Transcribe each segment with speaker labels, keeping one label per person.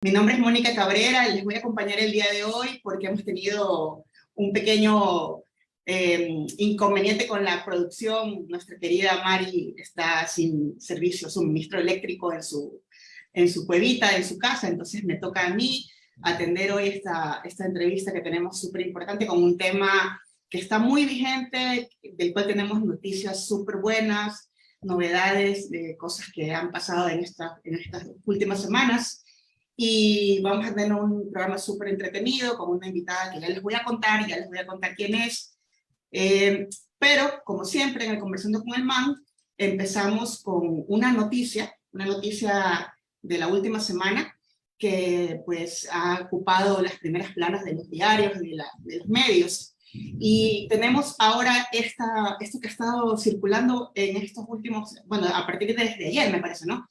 Speaker 1: Mi nombre es Mónica Cabrera, les voy a acompañar el día de hoy porque hemos tenido un pequeño inconveniente con la producción. Nuestra querida Mari está sin suministro eléctrico en su cuevita, en su casa, entonces me toca a mí atender hoy esta entrevista que tenemos súper importante con un tema que está muy vigente, del cual tenemos noticias súper buenas, novedades de cosas que han pasado en estas últimas semanas. Y vamos a tener un programa súper entretenido con una invitada que ya les voy a contar quién es. Pero, como siempre, en el Conversando con el Man, empezamos con una noticia de la última semana que pues ha ocupado las primeras planas de los diarios, de los medios. Y tenemos ahora esto que ha estado circulando en estos últimos, bueno, a partir de desde ayer, me parece, ¿no?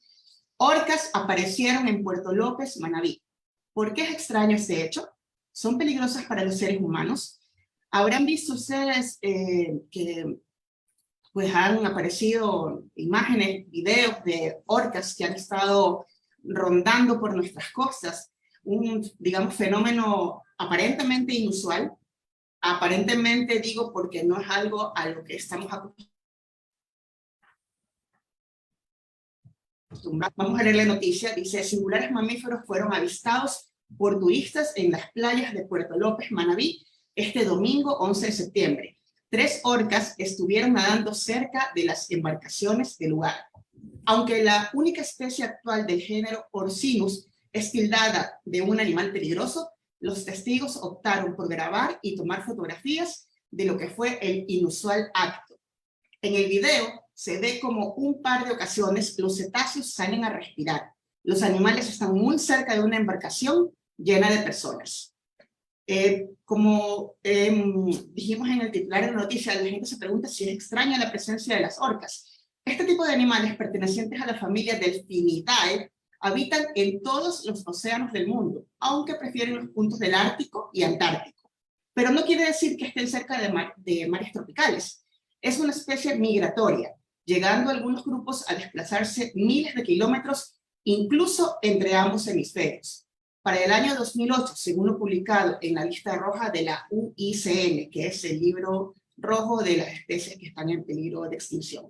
Speaker 1: Orcas aparecieron en Puerto López, Manabí. ¿Por qué es extraño este hecho? ¿Son peligrosas para los seres humanos? Habrán visto ustedes que pues han aparecido imágenes, videos de orcas que han estado rondando por nuestras costas, un, digamos, fenómeno aparentemente inusual. Aparentemente digo porque no es algo a lo que estamos acostumbrados. Vamos a leer la noticia. Dice: singulares mamíferos fueron avistados por turistas en las playas de Puerto López, Manabí, este domingo 11 de septiembre. 3 orcas estuvieron nadando cerca de las embarcaciones del lugar. Aunque la única especie actual del género Orcinus es tildada de un animal peligroso, los testigos optaron por grabar y tomar fotografías de lo que fue el inusual acto. En el video se ve como un par de ocasiones los cetáceos salen a respirar. Los animales están muy cerca de una embarcación llena de personas. Como dijimos en el titular de la noticia, la gente se pregunta si es extraña la presencia de las orcas. Este tipo de animales pertenecientes a la familia Delphinidae habitan en todos los océanos del mundo, aunque prefieren los puntos del Ártico y Antártico. Pero no quiere decir que estén cerca de mares tropicales. Es una especie migratoria, llegando algunos grupos a desplazarse miles de kilómetros, incluso entre ambos hemisferios. Para el año 2008, según lo publicado en la lista roja de la UICN, que es el libro rojo de las especies que están en peligro de extinción.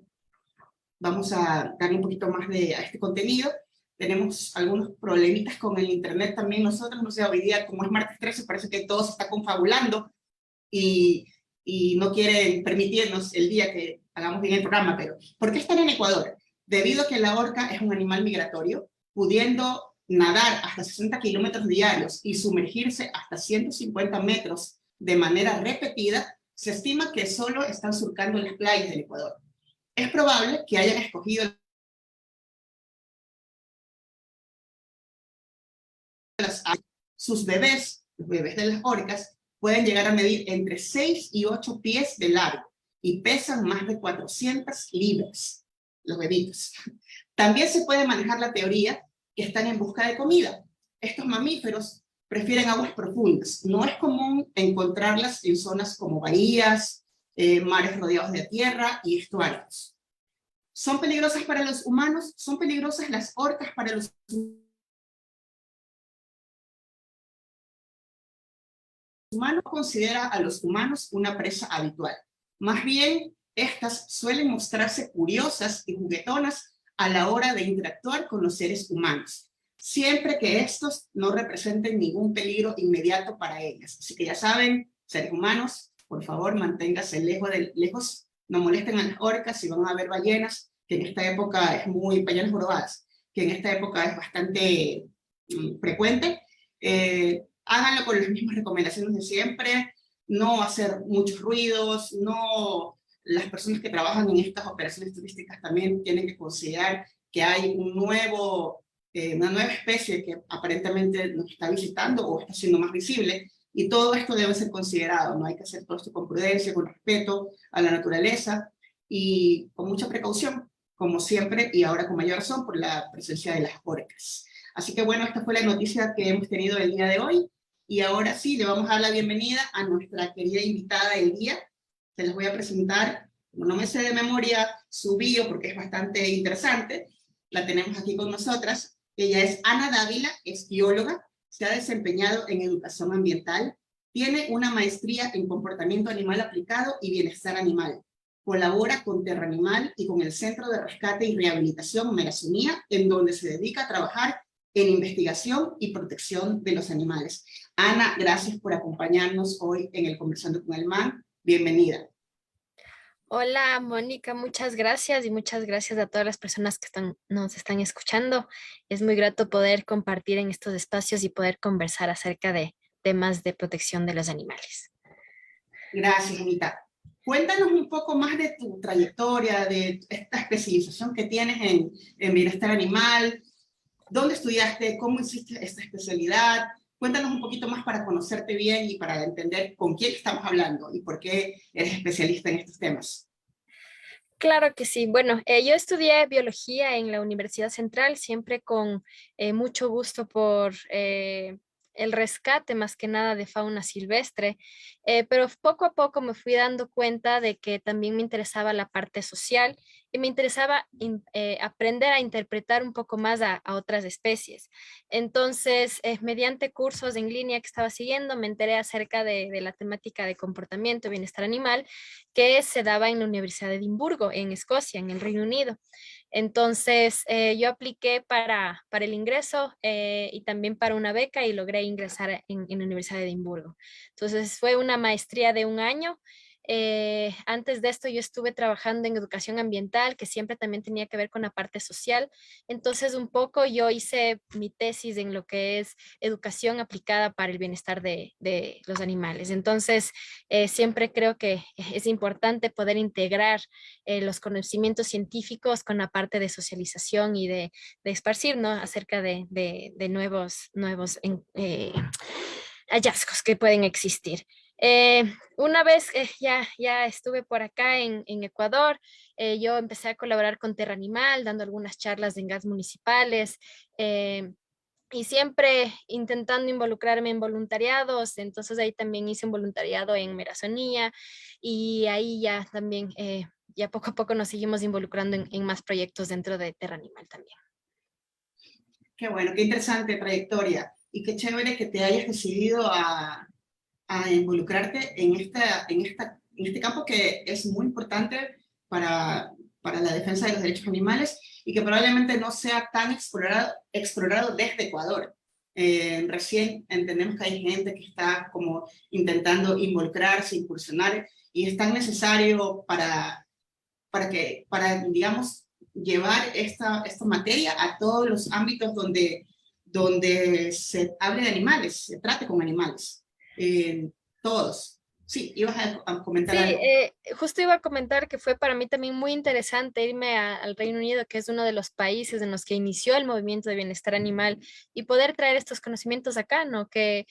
Speaker 1: Vamos a darle un poquito más a este contenido. Tenemos algunos problemitas con el internet también nosotros, no sé, hoy día como es martes 13 parece que todo se está confabulando y no quieren permitirnos el día que hagamos bien el programa. Pero ¿por qué están en Ecuador? Debido a que la orca es un animal migratorio, pudiendo nadar hasta 60 kilómetros diarios y sumergirse hasta 150 metros de manera repetida, se estima que solo están surcando las playas del Ecuador. Es probable que hayan escogido sus bebés, los bebés de las orcas, pueden llegar a medir entre 6 y 8 pies de largo y pesan más de 400 libras, los bebitos. También se puede manejar la teoría que están en busca de comida. Estos mamíferos prefieren aguas profundas. No es común encontrarlas en zonas como bahías, mares rodeados de tierra y estuarios. ¿Son peligrosas para los humanos? ¿Son peligrosas las orcas para los humanos? Considera a los humanos una presa habitual. Más bien, estas suelen mostrarse curiosas y juguetonas a la hora de interactuar con los seres humanos, siempre que estos no representen ningún peligro inmediato para ellas. Así que ya saben, seres humanos, por favor, manténganse lejos, no molesten a las orcas. Si van a ver ballenas, que en esta época es muy, ballenas jorobadas, que en esta época es bastante frecuente, háganlo con las mismas recomendaciones de siempre, no hacer muchos ruidos, no. Las personas que trabajan en estas operaciones turísticas también tienen que considerar que hay una nueva especie que aparentemente nos está visitando o está siendo más visible, y todo esto debe ser considerado, ¿no? Hay que hacer todo esto con prudencia, con respeto a la naturaleza y con mucha precaución, como siempre, y ahora con mayor razón por la presencia de las orcas. Así que bueno, esta fue la noticia que hemos tenido el día de hoy, y ahora sí, le vamos a dar la bienvenida a nuestra querida invitada del día. Se les voy a presentar, no me sé de memoria su bio porque es bastante interesante, la tenemos aquí con nosotras. Ella es Ana Dávila, es bióloga, se ha desempeñado en educación ambiental, tiene una maestría en comportamiento animal aplicado y bienestar animal. Colabora con Terra Animal y con el Centro de Rescate y Rehabilitación Merazonía, en donde se dedica a trabajar en investigación y protección de los animales. Ana, gracias por acompañarnos hoy en el Conversando con el MAN. Bienvenida.
Speaker 2: Hola, Mónica, muchas gracias y muchas gracias a todas las personas que nos están escuchando. Es muy grato poder compartir en estos espacios y poder conversar acerca de temas de protección de los animales.
Speaker 1: Gracias, Anita. Cuéntanos un poco más de tu trayectoria, de esta especialización que tienes en bienestar animal. ¿Dónde estudiaste? ¿Cómo hiciste esta especialidad? Cuéntanos un poquito más para conocerte bien y para entender con quién estamos hablando y por qué eres especialista en estos temas.
Speaker 2: Claro que sí. Bueno, yo estudié biología en la Universidad Central, siempre con mucho gusto por el rescate más que nada de fauna silvestre, pero poco a poco me fui dando cuenta de que también me interesaba la parte social y me interesaba aprender a interpretar un poco más a otras especies. Entonces, mediante cursos en línea que estaba siguiendo, me enteré acerca de la temática de comportamiento y bienestar animal que se daba en la Universidad de Edimburgo, en Escocia, en el Reino Unido. Entonces, yo apliqué para el ingreso y también para una beca y logré ingresar en la Universidad de Edimburgo. Entonces, fue una maestría de un año. Antes de esto yo estuve trabajando en educación ambiental, que siempre también tenía que ver con la parte social. Entonces, un poco yo hice mi tesis en lo que es educación aplicada para el bienestar de los animales. Entonces, siempre creo que es importante poder integrar los conocimientos científicos con la parte de socialización y de esparcir, ¿no? Acerca de nuevos hallazgos que pueden existir. Una vez ya estuve por acá en Ecuador, yo empecé a colaborar con Terra Animal, dando algunas charlas en gas municipales. Y siempre intentando involucrarme en voluntariados, entonces ahí también hice un voluntariado en Merazonía y ahí ya también, ya poco a poco nos seguimos involucrando en más proyectos dentro de Terra Animal también.
Speaker 1: Qué bueno, qué interesante trayectoria y qué chévere que te hayas decidido a involucrarte en este campo que es muy importante para la defensa de los derechos animales y que probablemente no sea tan explorado desde Ecuador. Recién entendemos que hay gente que está como intentando involucrarse, incursionar, y es tan necesario digamos, llevar esta materia a todos los ámbitos donde se hable de animales, se trate con animales. Todos. Sí, ibas a comentar
Speaker 2: Sí,
Speaker 1: algo.
Speaker 2: justo iba a comentar que fue para mí también muy interesante irme al Reino Unido, que es uno de los países en los que inició el movimiento de bienestar animal y poder traer estos conocimientos acá, ¿no? Que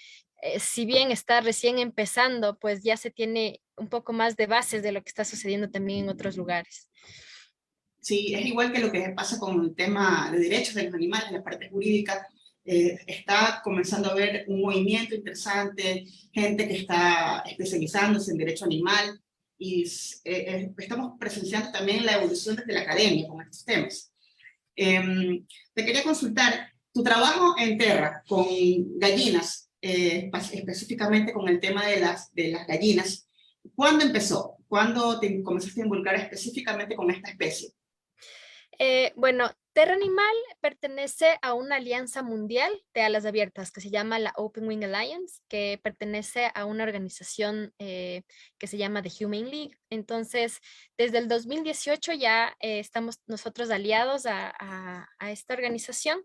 Speaker 2: si bien está recién empezando, pues ya se tiene un poco más de bases de lo que está sucediendo también en otros lugares.
Speaker 1: Sí, es igual que lo que pasa con el tema de derechos de los animales, la parte jurídica. Está comenzando a haber un movimiento interesante, gente que está especializándose en derecho animal, y estamos presenciando también la evolución desde la academia con estos temas. Te quería consultar, tu trabajo en Terra con gallinas, específicamente con el tema de las gallinas, ¿cuándo empezó? ¿Cuándo te comenzaste a involucrar específicamente con esta especie?
Speaker 2: Bueno, Terra Animal pertenece a una alianza mundial de alas abiertas que se llama la Open Wing Alliance, que pertenece a una organización que se llama The Humane League. Entonces, desde el 2018 ya estamos nosotros aliados a esta organización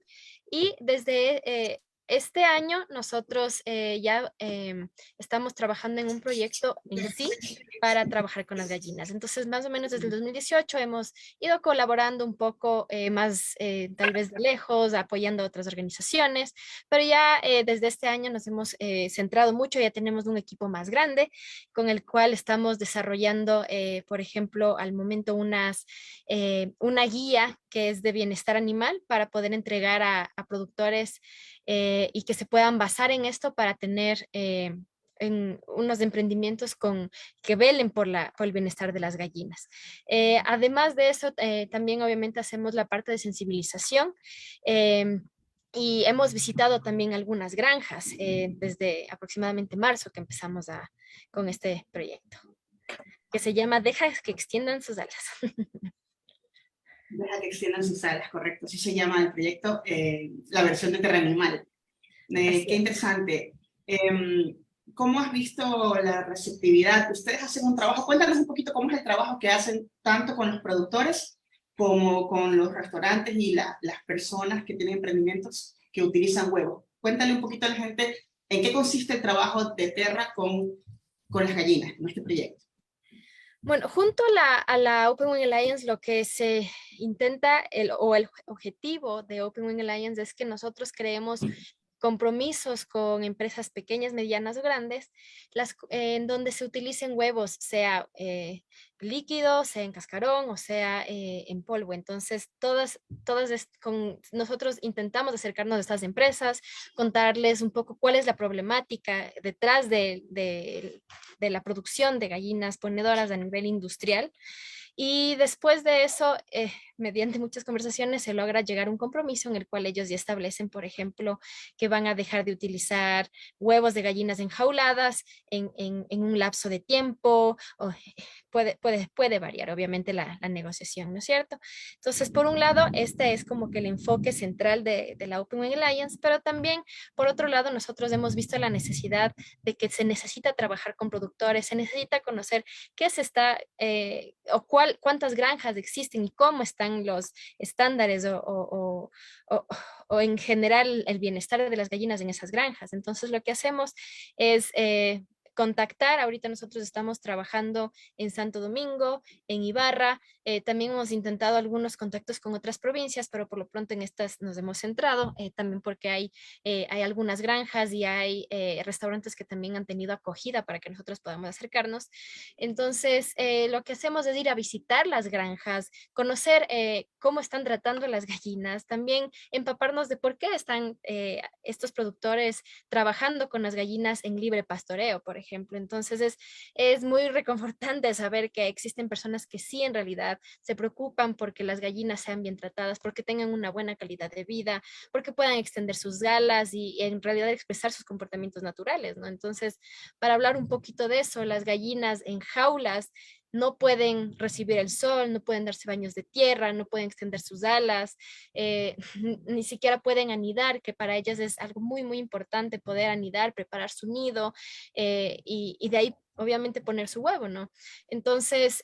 Speaker 2: y desde este año nosotros ya estamos trabajando en un proyecto en sí para trabajar con las gallinas. Entonces, más o menos desde el 2018 hemos ido colaborando un poco más tal vez de lejos, apoyando a otras organizaciones, pero ya desde este año nos hemos centrado mucho, ya tenemos un equipo más grande con el cual estamos desarrollando, por ejemplo, al momento una guía que es de bienestar animal para poder entregar a productores y que se puedan basar en esto para tener en unos emprendimientos que velen por el bienestar de las gallinas. Además de eso, también obviamente hacemos la parte de sensibilización. Y hemos visitado también algunas granjas desde aproximadamente marzo que empezamos con este proyecto, que se llama Deja que extiendan sus alas.
Speaker 1: Deja que extiendan sus alas, correcto. Así se llama el proyecto, la versión de Terra Animal.
Speaker 2: Así
Speaker 1: Qué
Speaker 2: es.
Speaker 1: interesante. ¿Cómo has visto la receptividad? Ustedes hacen un trabajo, cuéntanos un poquito cómo es el trabajo que hacen tanto con los productores como con los restaurantes y las personas que tienen emprendimientos que utilizan huevos. Cuéntale un poquito a la gente en qué consiste el trabajo de Terra con las gallinas en este proyecto.
Speaker 2: Bueno, junto a la Open Wing Alliance, lo que se intenta, el objetivo de Open Wing Alliance es que nosotros creemos compromisos con empresas pequeñas, medianas o grandes, en donde se utilicen huevos, sea líquidos, sea en cascarón o sea en polvo. Entonces, nosotros intentamos acercarnos a estas empresas, contarles un poco cuál es la problemática detrás de la producción de gallinas ponedoras a nivel industrial. Y después de eso, mediante muchas conversaciones, se logra llegar a un compromiso en el cual ellos ya establecen, por ejemplo, que van a dejar de utilizar huevos de gallinas enjauladas en un lapso de tiempo. Puede variar, obviamente, la negociación, ¿no es cierto? Entonces, por un lado, este es como que el enfoque central de la Open Wing Alliance, pero también, por otro lado, nosotros hemos visto la necesidad de que se necesita trabajar con productores, se necesita conocer qué se está o cuántas granjas existen y cómo están los estándares o, o en general el bienestar de las gallinas en esas granjas. Entonces lo que hacemos es contactar. Ahorita nosotros estamos trabajando en Santo Domingo, en Ibarra. También hemos intentado algunos contactos con otras provincias, pero por lo pronto en estas nos hemos centrado, también porque hay algunas granjas y hay restaurantes que también han tenido acogida para que nosotros podamos acercarnos. Entonces, lo que hacemos es ir a visitar las granjas, conocer cómo están tratando las gallinas, también empaparnos de por qué están estos productores trabajando con las gallinas en libre pastoreo, por ejemplo. Entonces, es muy reconfortante saber que existen personas que sí en realidad se preocupan porque las gallinas sean bien tratadas, porque tengan una buena calidad de vida, porque puedan extender sus galas y en realidad expresar sus comportamientos naturales, ¿no? Entonces, para hablar un poquito de eso, las gallinas en jaulas no pueden recibir el sol, no pueden darse baños de tierra, no pueden extender sus alas, ni siquiera pueden anidar, que para ellas es algo muy, muy importante poder anidar, preparar su nido y de ahí obviamente poner su huevo, ¿no? Entonces,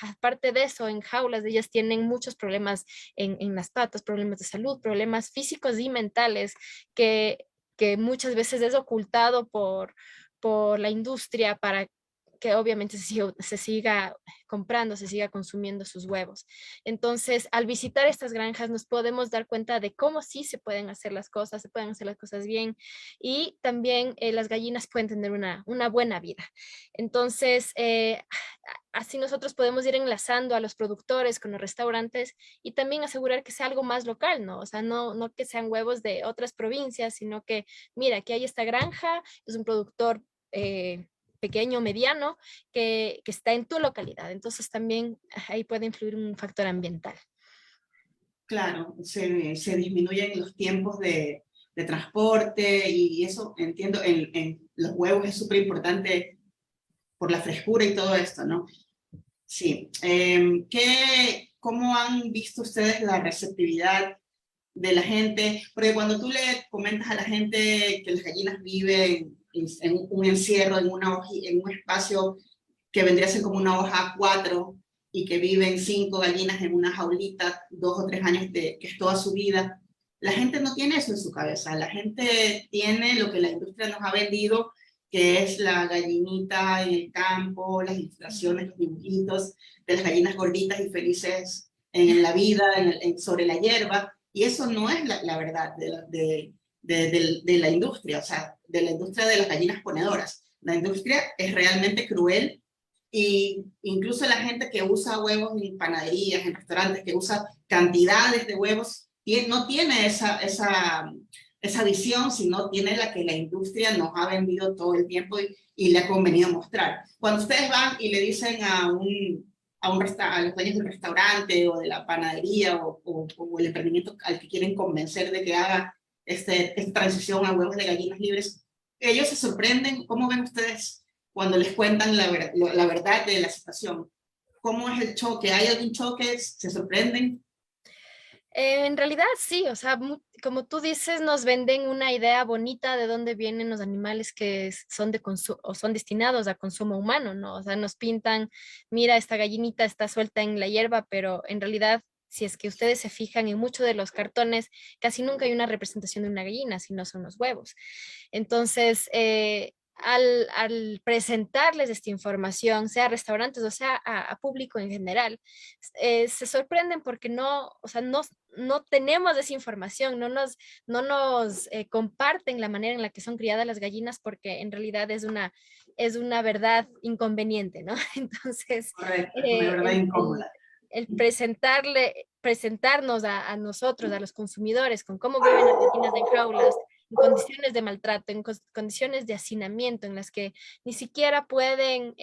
Speaker 2: aparte de eso, en jaulas ellas tienen muchos problemas en las patas, problemas de salud, problemas físicos y mentales que muchas veces es ocultado por la industria para que obviamente se siga comprando, se siga consumiendo sus huevos. Entonces, al visitar estas granjas nos podemos dar cuenta de cómo sí se pueden hacer las cosas, se pueden hacer las cosas bien y también las gallinas pueden tener una buena vida. Entonces, así nosotros podemos ir enlazando a los productores con los restaurantes y también asegurar que sea algo más local, ¿no? O sea, no que sean huevos de otras provincias, sino que, mira, aquí hay esta granja, es un productor pequeño, mediano, que está en tu localidad. Entonces también ahí puede influir un factor ambiental.
Speaker 1: Claro, se disminuyen los tiempos de transporte y eso, entiendo, en los huevos es súper importante por la frescura y todo esto, ¿no? Sí. ¿Cómo han visto ustedes la receptividad de la gente? Porque cuando tú le comentas a la gente que las gallinas viven en un encierro, en un espacio que vendría a ser como una hoja A4 y que viven 5 gallinas en una jaulita, 2 o 3 años que es toda su vida, la gente no tiene eso en su cabeza. La gente tiene lo que la industria nos ha vendido, que es la gallinita en el campo, las ilustraciones, los dibujitos de las gallinas gorditas y felices en la vida, sobre la hierba, y eso no es la verdad de la industria, o sea, de la industria de las gallinas ponedoras. La industria es realmente cruel y incluso la gente que usa huevos en panaderías, en restaurantes, que usa cantidades de huevos, no tiene esa visión, sino tiene la que la industria nos ha vendido todo el tiempo y le ha convenido mostrar. Cuando ustedes van y le dicen a los dueños del restaurante o de la panadería o el emprendimiento al que quieren convencer de que haga esta transición a huevos de gallinas libres. Ellos se sorprenden. ¿Cómo ven ustedes cuando les cuentan la verdad de la situación? ¿Cómo es el choque? ¿Hay algún choque? ¿Se sorprenden?
Speaker 2: En realidad sí, o sea, como tú dices, nos venden una idea bonita de dónde vienen los animales que son de consumo o son destinados a consumo humano, ¿no? O sea, nos pintan, mira, esta gallinita está suelta en la hierba, pero en realidad, si es que ustedes se fijan en muchos de los cartones, casi nunca hay una representación de una gallina, sino son los huevos. Entonces, al presentarles esta información, sea a restaurantes o sea a público en general, se sorprenden porque no, o sea, no tenemos esa información, no nos comparten la manera en la que son criadas las gallinas porque en realidad es una verdad inconveniente, ¿no? Entonces,
Speaker 1: Correcto, es una
Speaker 2: eh,
Speaker 1: verdad
Speaker 2: el,
Speaker 1: incómoda.
Speaker 2: el- el presentarnos a nosotros, a los consumidores, con cómo viven las gallinas en jaulas, en condiciones de maltrato, en condiciones de hacinamiento, en las que ni siquiera pueden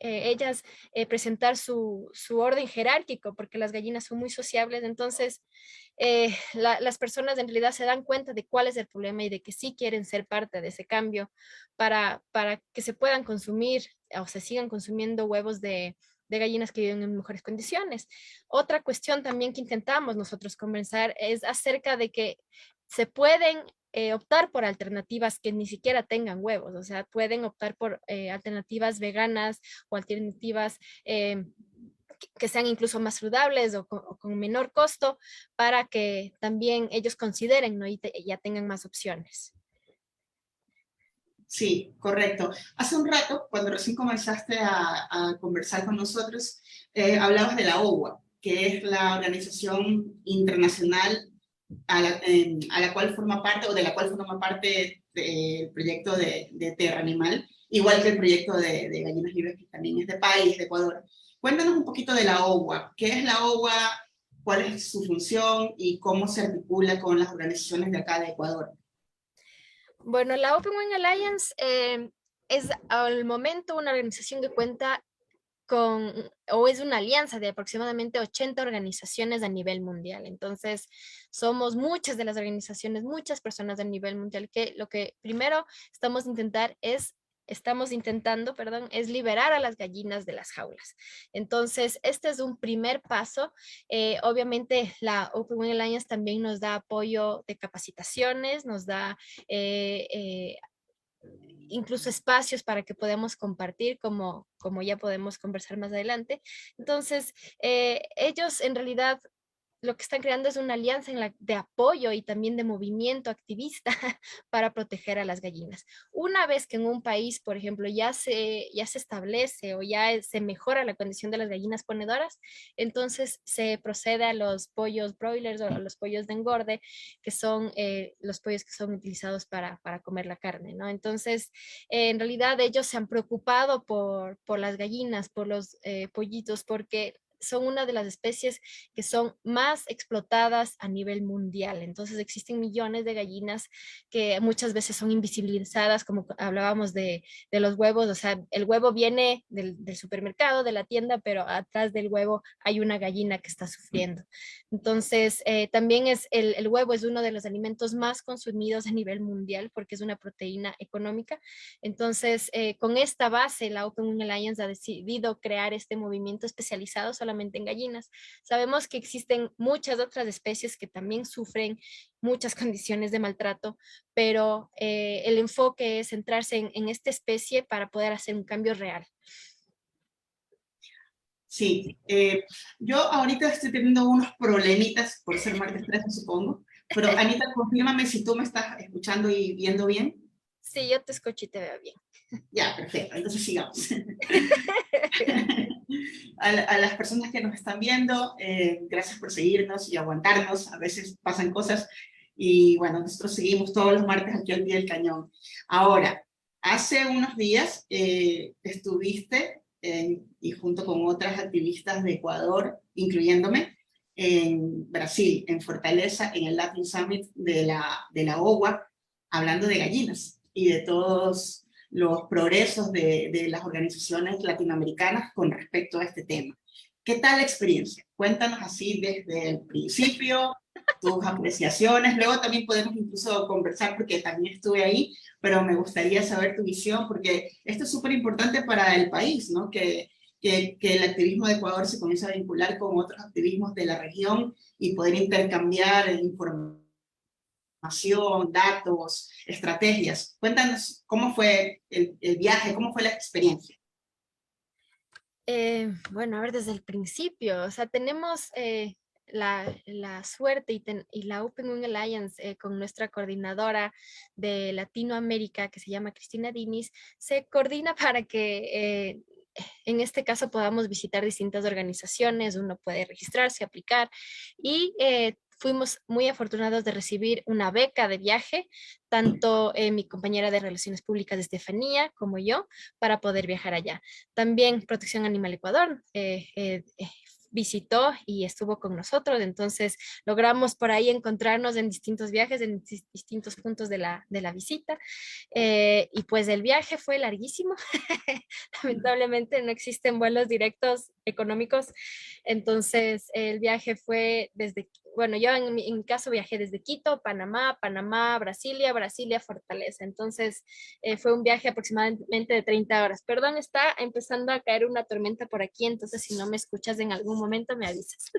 Speaker 2: ellas presentar su orden jerárquico, porque las gallinas son muy sociables, entonces las personas en realidad se dan cuenta de cuál es el problema y de que sí quieren ser parte de ese cambio para que se puedan consumir o se sigan consumiendo huevos de gallinas que viven en mejores condiciones. Otra cuestión también que intentamos nosotros conversar es acerca de que se pueden optar por alternativas que ni siquiera tengan huevos, o sea, pueden optar por alternativas veganas o alternativas que sean incluso más saludables o con menor costo para que también ellos consideren, ¿no? Y ya tengan más opciones.
Speaker 1: Sí, correcto. Hace un rato, cuando recién comenzaste a conversar con nosotros, hablabas de la OWA, que es la organización internacional a la cual forma parte, o de la cual forma parte el proyecto de Terra Animal, igual que el proyecto de Gallinas Libres, que también es de país, de Ecuador. Cuéntanos un poquito de la OWA. ¿Qué es la OWA? ¿Cuál es su función? ¿Y cómo se articula con las organizaciones de acá de Ecuador?
Speaker 2: Bueno, la Open Wing Alliance es al momento una organización que cuenta o es una alianza de aproximadamente 80 organizaciones a nivel mundial. Entonces, somos muchas de las organizaciones, muchas personas a nivel mundial que lo que primero estamos intentando, perdón, es liberar a las gallinas de las jaulas. Entonces, este es un primer paso. Obviamente, la Open Wing Alliance también nos da apoyo de capacitaciones, nos da incluso espacios para que podamos compartir, como ya podemos conversar más adelante. Entonces, ellos en realidad lo que están creando es una alianza de apoyo y también de movimiento activista para proteger a las gallinas. Una vez que en un país, por ejemplo, ya se establece o se mejora la condición de las gallinas ponedoras, entonces se procede a los pollos broilers o a los pollos de engorde, que son los pollos que son utilizados para comer la carne, ¿no? Entonces, en realidad ellos se han preocupado por las gallinas, por los pollitos, porque son una de las especies que son más explotadas a nivel mundial. Entonces existen millones de gallinas que muchas veces son invisibilizadas, como hablábamos de los huevos, o sea, el huevo viene del supermercado, de la tienda, pero atrás del huevo hay una gallina que está sufriendo. Entonces, también el huevo es uno de los alimentos más consumidos a nivel mundial porque es una proteína económica. Entonces, con esta base, la Open Alliance ha decidido crear este movimiento especializado solamente en gallinas. Sabemos que existen muchas otras especies que también sufren muchas condiciones de maltrato, pero el enfoque es centrarse en esta especie para poder hacer un cambio real.
Speaker 1: Sí, yo ahorita estoy teniendo unos problemitas por ser martes 13, supongo, pero Anita, confírmame si tú me estás escuchando y viendo bien.
Speaker 2: Sí, yo te escucho y te veo bien.
Speaker 1: Ya, perfecto, entonces sigamos. A las personas que nos están viendo, gracias por seguirnos y aguantarnos, a veces pasan cosas y bueno, nosotros seguimos todos los martes aquí al pie del cañón. Ahora, hace unos días estuviste y junto con otras activistas de Ecuador, incluyéndome, en Brasil, en Fortaleza, en el Latin Summit de la OWA, hablando de gallinas y de todos los progresos de las organizaciones latinoamericanas con respecto a este tema. ¿Qué tal la experiencia? Cuéntanos así desde el principio, tus apreciaciones. Luego también podemos incluso conversar porque también estuve ahí, pero me gustaría saber tu visión porque esto es súper importante para el país, ¿no? Que el activismo de Ecuador se comience a vincular con otros activismos de la región y poder intercambiar información, datos, estrategias. Cuéntanos cómo fue el viaje, cómo fue la experiencia.
Speaker 2: Bueno, a ver, desde el principio, o sea, tenemos la suerte y la Open Wing Alliance con nuestra coordinadora de Latinoamérica, que se llama Cristina Diniz, se coordina para que en este caso podamos visitar distintas organizaciones, uno puede registrarse, aplicar y fuimos muy afortunados de recibir una beca de viaje, tanto mi compañera de Relaciones Públicas, Estefanía, como yo, para poder viajar allá. También Protección Animal Ecuador visitó y estuvo con nosotros, entonces logramos por ahí encontrarnos en distintos viajes, en distintos puntos de la visita, y pues el viaje fue larguísimo, lamentablemente no existen vuelos directos económicos, entonces el viaje fue desde, bueno, yo en mi caso viajé desde Quito, Panamá, Panamá, Brasilia, Brasilia, Fortaleza. Entonces fue un viaje aproximadamente de 30 horas. Perdón, está empezando a caer una tormenta por aquí, entonces si no me escuchas en algún momento me avisas.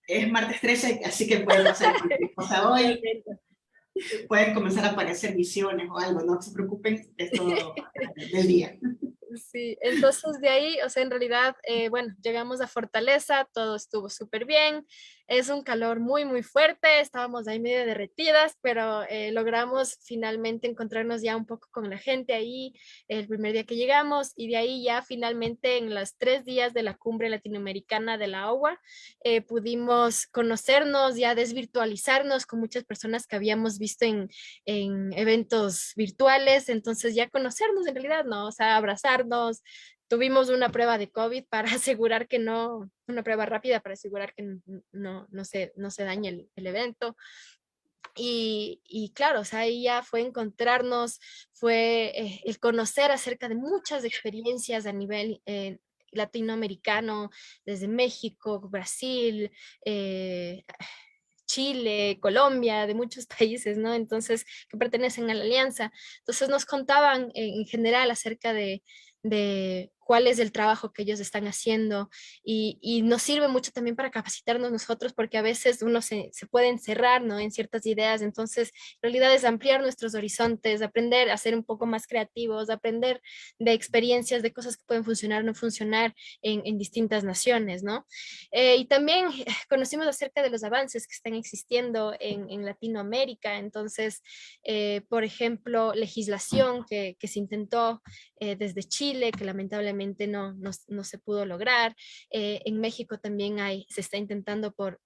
Speaker 1: Es martes 13, así que puede pasar cualquier cosa hoy.
Speaker 2: Perfecto.
Speaker 1: Pueden comenzar a aparecer visiones o algo, no se preocupen, es todo del día.
Speaker 2: Sí, entonces de ahí, o sea, en realidad, bueno, llegamos a Fortaleza, todo estuvo súper bien, es un calor muy, muy fuerte, estábamos ahí medio derretidas, pero logramos finalmente encontrarnos ya un poco con la gente ahí el primer día que llegamos y de ahí ya finalmente en los 3 días de la cumbre latinoamericana de la agua pudimos conocernos, ya desvirtualizarnos con muchas personas que habíamos visto en eventos virtuales, entonces ya conocernos en realidad, ¿no? O sea, abrazarnos. Tuvimos una prueba de COVID para asegurar que no, una prueba rápida para asegurar que no se dañe el evento. Y claro, o sea, ahí ya fue encontrarnos, fue el conocer acerca de muchas experiencias a nivel latinoamericano, desde México, Brasil, Chile, Colombia, de muchos países, ¿no? Entonces, que pertenecen a la alianza. Entonces nos contaban en general acerca de cuál es el trabajo que ellos están haciendo y nos sirve mucho también para capacitarnos nosotros porque a veces uno se puede encerrar, ¿no? En ciertas ideas, entonces en realidad es ampliar nuestros horizontes, aprender a ser un poco más creativos, aprender de experiencias, de cosas que pueden funcionar, no funcionar en distintas naciones, ¿no? Y también conocimos acerca de los avances que están existiendo en Latinoamérica, entonces, por ejemplo, legislación que se intentó desde Chile, que lamentablemente no se pudo lograr. En México también se está intentando con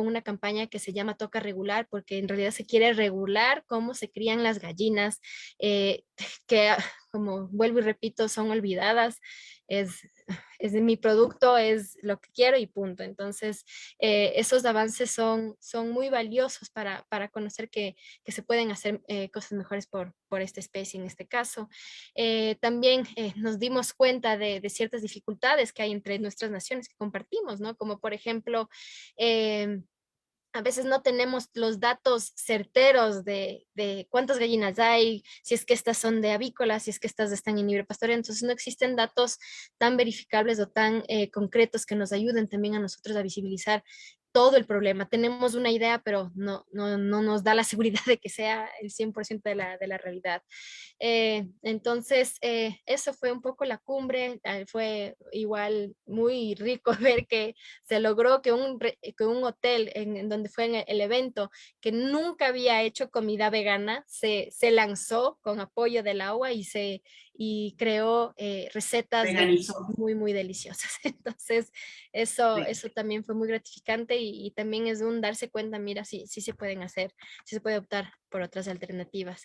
Speaker 2: una campaña que se llama Toca Regular, porque en realidad se quiere regular cómo se crían las gallinas, que como vuelvo y repito, son olvidadas. Es, es de mi producto, es lo que quiero y punto. Entonces, esos avances son muy valiosos para conocer que se pueden hacer cosas mejores por esta especie en este caso. También nos dimos cuenta de ciertas dificultades que hay entre nuestras naciones que compartimos, ¿no? Como por ejemplo, a veces no tenemos los datos certeros de cuántas gallinas hay, si es que estas son de avícolas, si es que estas están en libre pastoreo. Entonces no existen datos tan verificables o tan concretos que nos ayuden también a nosotros a visibilizar todo el problema. Tenemos una idea, pero no nos da la seguridad de que sea el 100% de la realidad. Entonces, eso fue un poco la cumbre. Fue igual muy rico ver que se logró que un hotel en donde fue en el evento, que nunca había hecho comida vegana, se lanzó con apoyo del agua y creó recetas
Speaker 1: Veganizó.
Speaker 2: muy, muy deliciosas. Entonces,
Speaker 1: Sí.
Speaker 2: eso también fue muy gratificante y también es un darse cuenta, mira, sí se pueden hacer, sí se puede optar por otras alternativas.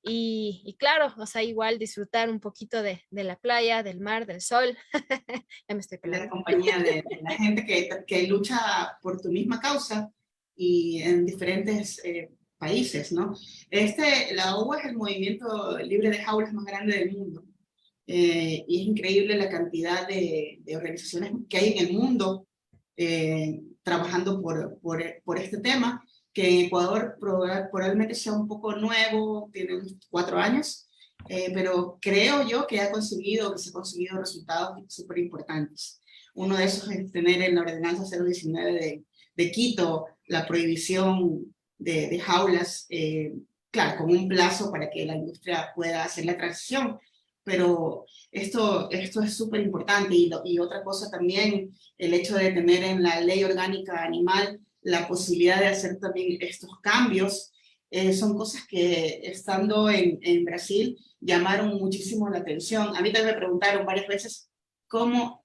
Speaker 2: Y claro, o sea, igual disfrutar un poquito de la playa, del mar, del sol. Ya me estoy
Speaker 1: De la
Speaker 2: pelando.
Speaker 1: compañía de la gente que lucha por tu misma causa y en diferentes países, ¿no? La OWA es el movimiento libre de jaulas más grande del mundo. y es increíble la cantidad de organizaciones que hay en el mundo trabajando por este tema, que en Ecuador probablemente sea un poco nuevo, tiene unos 4 años, pero creo yo que que se han conseguido resultados súper importantes. Uno de esos es tener en la ordenanza 019 de Quito la prohibición de jaulas, claro, con un plazo para que la industria pueda hacer la transición, pero esto es súper importante. Y otra cosa también, el hecho de tener en la ley orgánica animal la posibilidad de hacer también estos cambios, son cosas que estando en Brasil llamaron muchísimo la atención. A mí también me preguntaron varias veces cómo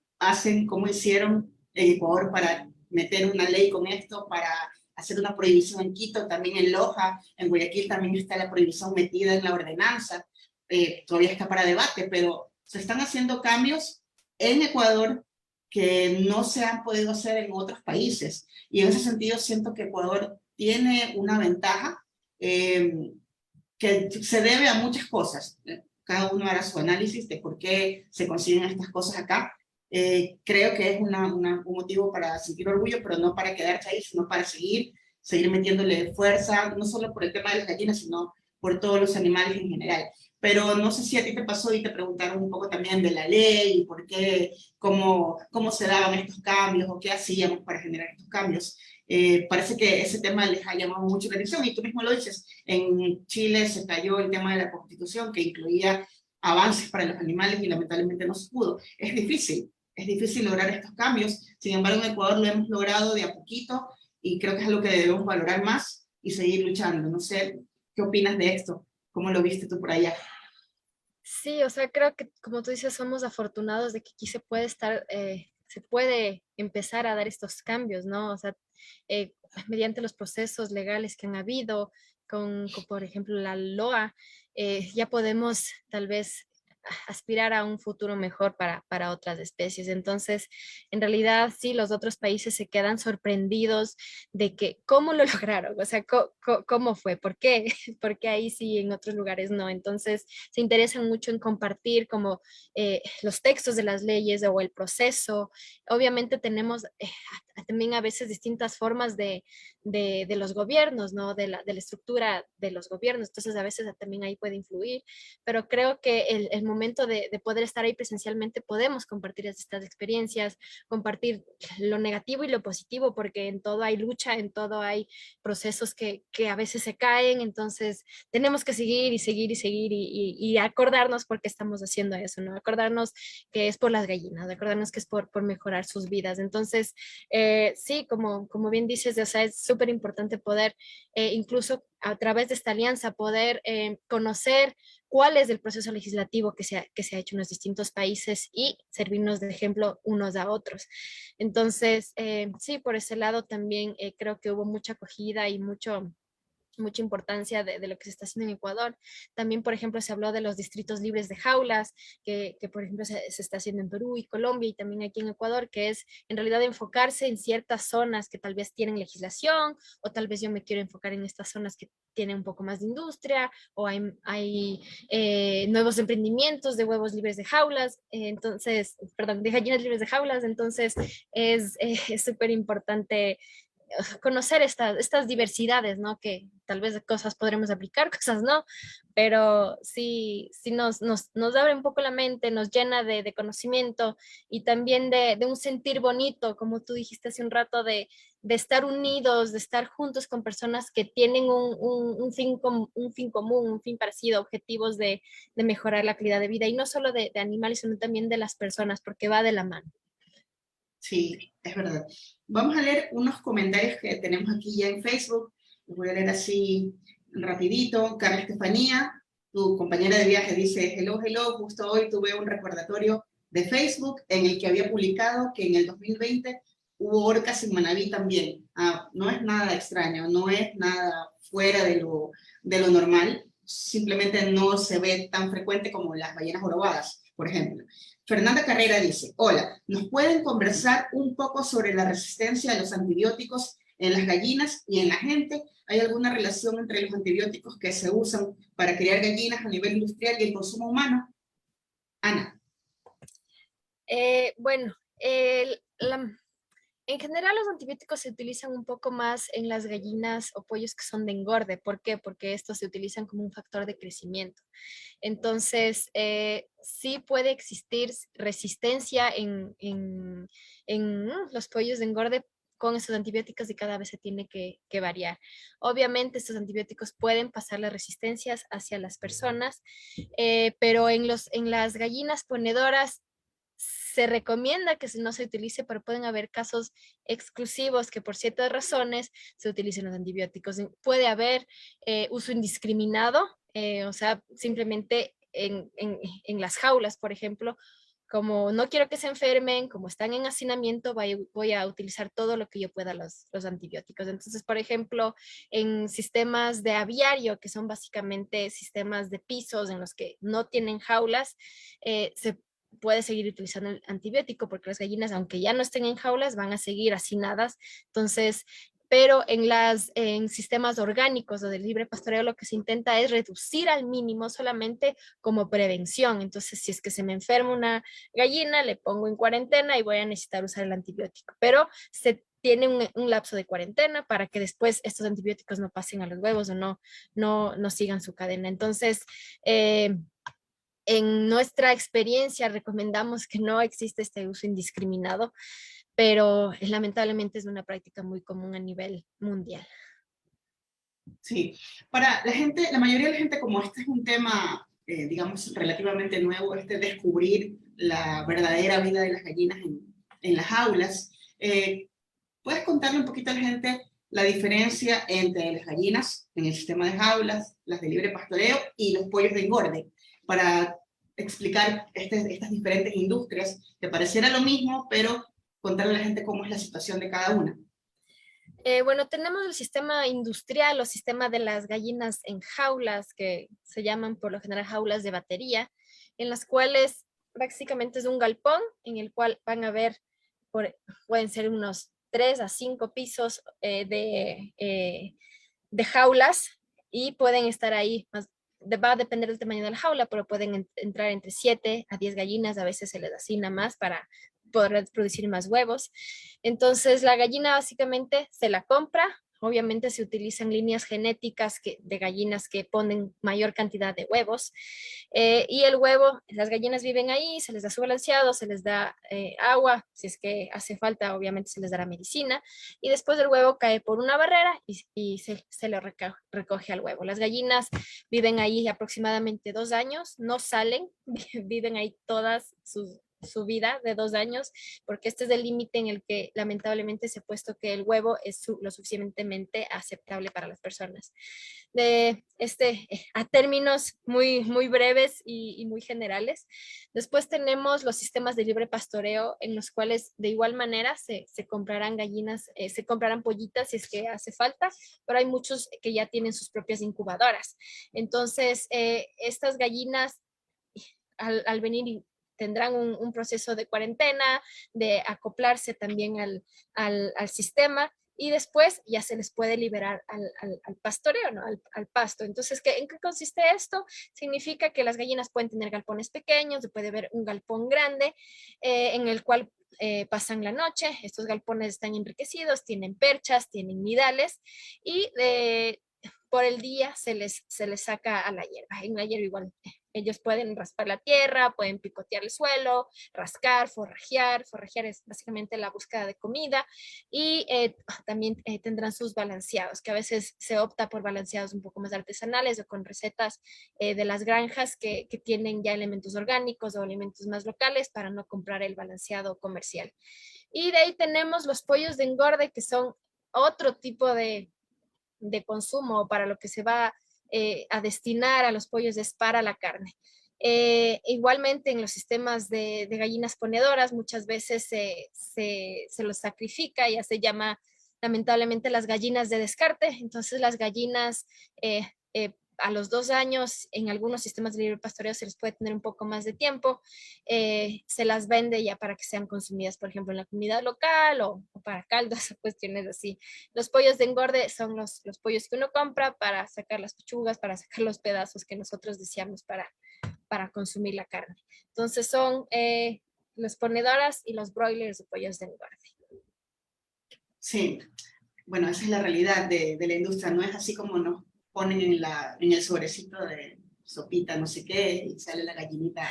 Speaker 1: hicieron en Ecuador para meter una ley con esto, para hacer una prohibición en Quito, también en Loja, en Guayaquil también está la prohibición metida en la ordenanza, todavía está para debate, pero se están haciendo cambios en Ecuador que no se han podido hacer en otros países. Y en ese sentido siento que Ecuador tiene una ventaja que se debe a muchas cosas. Cada uno hará su análisis de por qué se consiguen estas cosas acá. Creo que es un motivo para sentir orgullo, pero no para quedarse ahí, sino para seguir metiéndole fuerza, no solo por el tema de las gallinas, sino por todos los animales en general. Pero no sé si a ti te pasó y te preguntaron un poco también de la ley, por qué, cómo se daban estos cambios o qué hacíamos para generar estos cambios. Parece que ese tema les ha llamado mucho la atención y tú mismo lo dices, en Chile se cayó el tema de la Constitución que incluía avances para los animales y lamentablemente no se pudo. Es difícil lograr estos cambios, sin embargo en Ecuador lo hemos logrado de a poquito y creo que es algo que debemos valorar más y seguir luchando. No sé, ¿qué opinas de esto? ¿Cómo lo viste tú por allá?
Speaker 2: Sí, o sea, creo que como tú dices, somos afortunados de que aquí se puede empezar a dar estos cambios, ¿no? O sea, mediante los procesos legales que han habido, por ejemplo, la LOA, ya podemos tal vez aspirar a un futuro mejor para otras especies. Entonces, en realidad, sí, los otros países se quedan sorprendidos de que cómo lo lograron, o sea, cómo fue, por qué, porque ahí sí, en otros lugares no. Entonces, se interesan mucho en compartir como los textos de las leyes o el proceso. Obviamente tenemos también a veces distintas formas de los gobiernos, ¿no? De la estructura de los gobiernos. Entonces, a veces también ahí puede influir, pero creo que el momento de poder estar ahí presencialmente podemos compartir estas experiencias, compartir lo negativo y lo positivo, porque en todo hay lucha, en todo hay procesos que a veces se caen, entonces tenemos que seguir y seguir y seguir y acordarnos por qué estamos haciendo eso, ¿no? Acordarnos que es por las gallinas, acordarnos que es por mejorar sus vidas. Entonces, sí, como bien dices, o sea, es súper importante poder, incluso a través de esta alianza, poder conocer cuál es el proceso legislativo que se ha hecho en los distintos países y servirnos de ejemplo unos a otros. Entonces, sí, por ese lado también creo que hubo mucha acogida y mucha importancia de lo que se está haciendo en Ecuador. También, por ejemplo, se habló de los distritos libres de jaulas, que por ejemplo, se está haciendo en Perú y Colombia y también aquí en Ecuador, que es en realidad enfocarse en ciertas zonas que tal vez tienen legislación o tal vez yo me quiero enfocar en estas zonas que tienen un poco más de industria o hay nuevos emprendimientos de huevos libres de jaulas, perdón, de gallinas libres de jaulas, entonces es súper importante conocer estas diversidades, ¿no? Que tal vez cosas podremos aplicar, cosas no, pero sí nos abre un poco la mente, nos llena de conocimiento y también de un sentir bonito, como tú dijiste hace un rato, de estar unidos, de estar juntos con personas que tienen un fin común, un fin parecido, objetivos de mejorar la calidad de vida y no solo de animales, sino también de las personas, porque va de la mano.
Speaker 1: Sí, es verdad. Vamos a leer unos comentarios que tenemos aquí ya en Facebook. Los voy a leer así rapidito. Carla Estefanía, tu compañera de viaje, dice: hello, hello, justo hoy tuve un recordatorio de Facebook en el que había publicado que en el 2020 hubo orcas en Manabí también. No es nada extraño, no es nada fuera de lo normal, simplemente no se ve tan frecuente como las ballenas jorobadas, por ejemplo. Fernanda Carrera dice: hola, ¿nos pueden conversar un poco sobre la resistencia a los antibióticos en las gallinas y en la gente? ¿Hay alguna relación entre los antibióticos que se usan para criar gallinas a nivel industrial y el consumo humano? Ana.
Speaker 2: Bueno, en general los antibióticos se utilizan un poco más en las gallinas o pollos que son de engorde. ¿Por qué? Porque estos se utilizan como un factor de crecimiento. Entonces, sí puede existir resistencia en los pollos de engorde con estos antibióticos y cada vez se tiene que variar. Obviamente, estos antibióticos pueden pasar las resistencias hacia las personas, pero en las gallinas ponedoras se recomienda que no se utilice, pero pueden haber casos exclusivos que por ciertas razones se utilicen los antibióticos. Puede haber uso indiscriminado, o sea, simplemente en las jaulas, por ejemplo, como no quiero que se enfermen, como están en hacinamiento, voy a utilizar todo lo que yo pueda los antibióticos. Entonces, por ejemplo, en sistemas de aviario, que son básicamente sistemas de pisos en los que no tienen jaulas, se puede seguir utilizando el antibiótico porque las gallinas, aunque ya no estén en jaulas, van a seguir hacinadas. Entonces, pero en sistemas orgánicos o de libre pastoreo lo que se intenta es reducir al mínimo solamente como prevención. Entonces, si es que se me enferma una gallina, le pongo en cuarentena y voy a necesitar usar el antibiótico. Pero se tiene un lapso de cuarentena para que después estos antibióticos no pasen a los huevos o no sigan su cadena. Entonces, en nuestra experiencia recomendamos que no existe este uso indiscriminado, pero lamentablemente es una práctica muy común a nivel mundial.
Speaker 1: Sí, para la gente, la mayoría de la gente, como este es un tema, digamos, relativamente nuevo, descubrir la verdadera vida de las gallinas en las aulas, ¿puedes contarle un poquito a la gente la diferencia entre las gallinas en el sistema de jaulas, las de libre pastoreo y los pollos de engorde? Para explicar estas diferentes industrias, que pareciera lo mismo, pero contarle a la gente cómo es la situación de cada una.
Speaker 2: Bueno, tenemos el sistema industrial o sistema de las gallinas en jaulas, que se llaman por lo general jaulas de batería, en las cuales básicamente es un galpón en el cual van a haber, pueden ser unos 3 a 5 pisos de jaulas y pueden estar ahí, va a depender del tamaño de la jaula, pero pueden entrar entre 7 a 10 gallinas, a veces se les asigna más para poder producir más huevos. Entonces la gallina básicamente se la compra. Obviamente se utilizan líneas genéticas de gallinas que ponen mayor cantidad de huevos. Y el huevo, las gallinas viven ahí, se les da su balanceado, se les da agua, si es que hace falta, obviamente se les dará medicina. Y después el huevo cae por una barrera y se le recoge al huevo. Las gallinas viven ahí aproximadamente 2 años, no salen, viven ahí todas su vida de 2 años, porque este es el límite en el que lamentablemente se ha puesto que el huevo es lo suficientemente aceptable para las personas. A términos muy breves y muy generales. Después tenemos los sistemas de libre pastoreo en los cuales de igual manera se comprarán gallinas, se comprarán pollitas si es que hace falta, pero hay muchos que ya tienen sus propias incubadoras. Entonces, estas gallinas al venir tendrán un proceso de cuarentena, de acoplarse también al sistema y después ya se les puede liberar al pastoreo, ¿no? Al pasto. Entonces, ¿en qué consiste esto? Significa que las gallinas pueden tener galpones pequeños, puede haber un galpón grande en el cual pasan la noche. Estos galpones están enriquecidos, tienen perchas, tienen nidales y por el día se les saca a la hierba. En la hierba igual ellos pueden raspar la tierra, pueden picotear el suelo, rascar, forrajear. Forrajear es básicamente la búsqueda de comida y también tendrán sus balanceados, que a veces se opta por balanceados un poco más artesanales o con recetas de las granjas que tienen ya elementos orgánicos o elementos más locales para no comprar el balanceado comercial. Y de ahí tenemos los pollos de engorde, que son otro tipo de consumo para lo que se va a destinar a los pollos es para la carne. Igualmente en los sistemas de gallinas ponedoras muchas veces se los sacrifica, ya se llama lamentablemente las gallinas de descarte. Entonces las gallinas a los 2 años en algunos sistemas de libre pastoreo se les puede tener un poco más de tiempo, se las vende ya para que sean consumidas, por ejemplo, en la comunidad local o para caldos, cuestiones así. Los pollos de engorde son los pollos que uno compra para sacar las pechugas, para sacar los pedazos que nosotros deseamos para consumir la carne. Entonces son las ponedoras y los broilers de pollos de engorde.
Speaker 1: Sí, bueno, esa es la realidad de la industria, no es así como nos ponen en el sobrecito de sopita, no sé qué, y sale la gallinita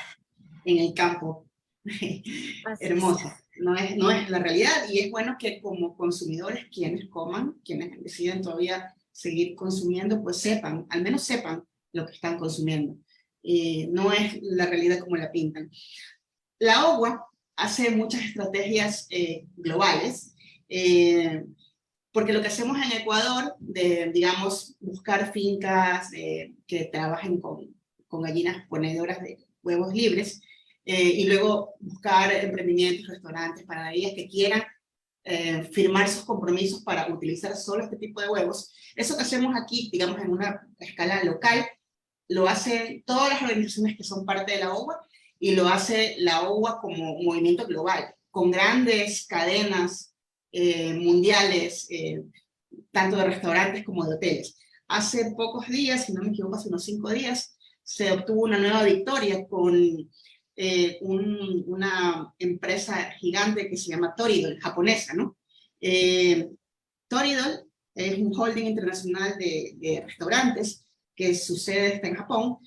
Speaker 1: en el campo.
Speaker 2: Así es.
Speaker 1: Hermosa. No es la realidad, y es bueno que como consumidores, quienes coman, quienes deciden todavía seguir consumiendo, pues sepan, al menos sepan lo que están consumiendo. No es la realidad como la pintan. La OWA hace muchas estrategias globales, porque lo que hacemos en Ecuador, digamos, buscar fincas que trabajen con gallinas ponedoras de huevos libres, y luego buscar emprendimientos, restaurantes, panaderías que quieran firmar sus compromisos para utilizar solo este tipo de huevos. Eso que hacemos aquí, digamos, en una escala local, lo hacen todas las organizaciones que son parte de la OWA, y lo hace la OWA como movimiento global, con grandes cadenas mundiales, tanto de restaurantes como de hoteles. Hace pocos días, si no me equivoco, hace unos 5 días, se obtuvo una nueva victoria con una empresa gigante que se llama Toridol, japonesa, ¿no? Toridol es un holding internacional de restaurantes que su sede está en Japón.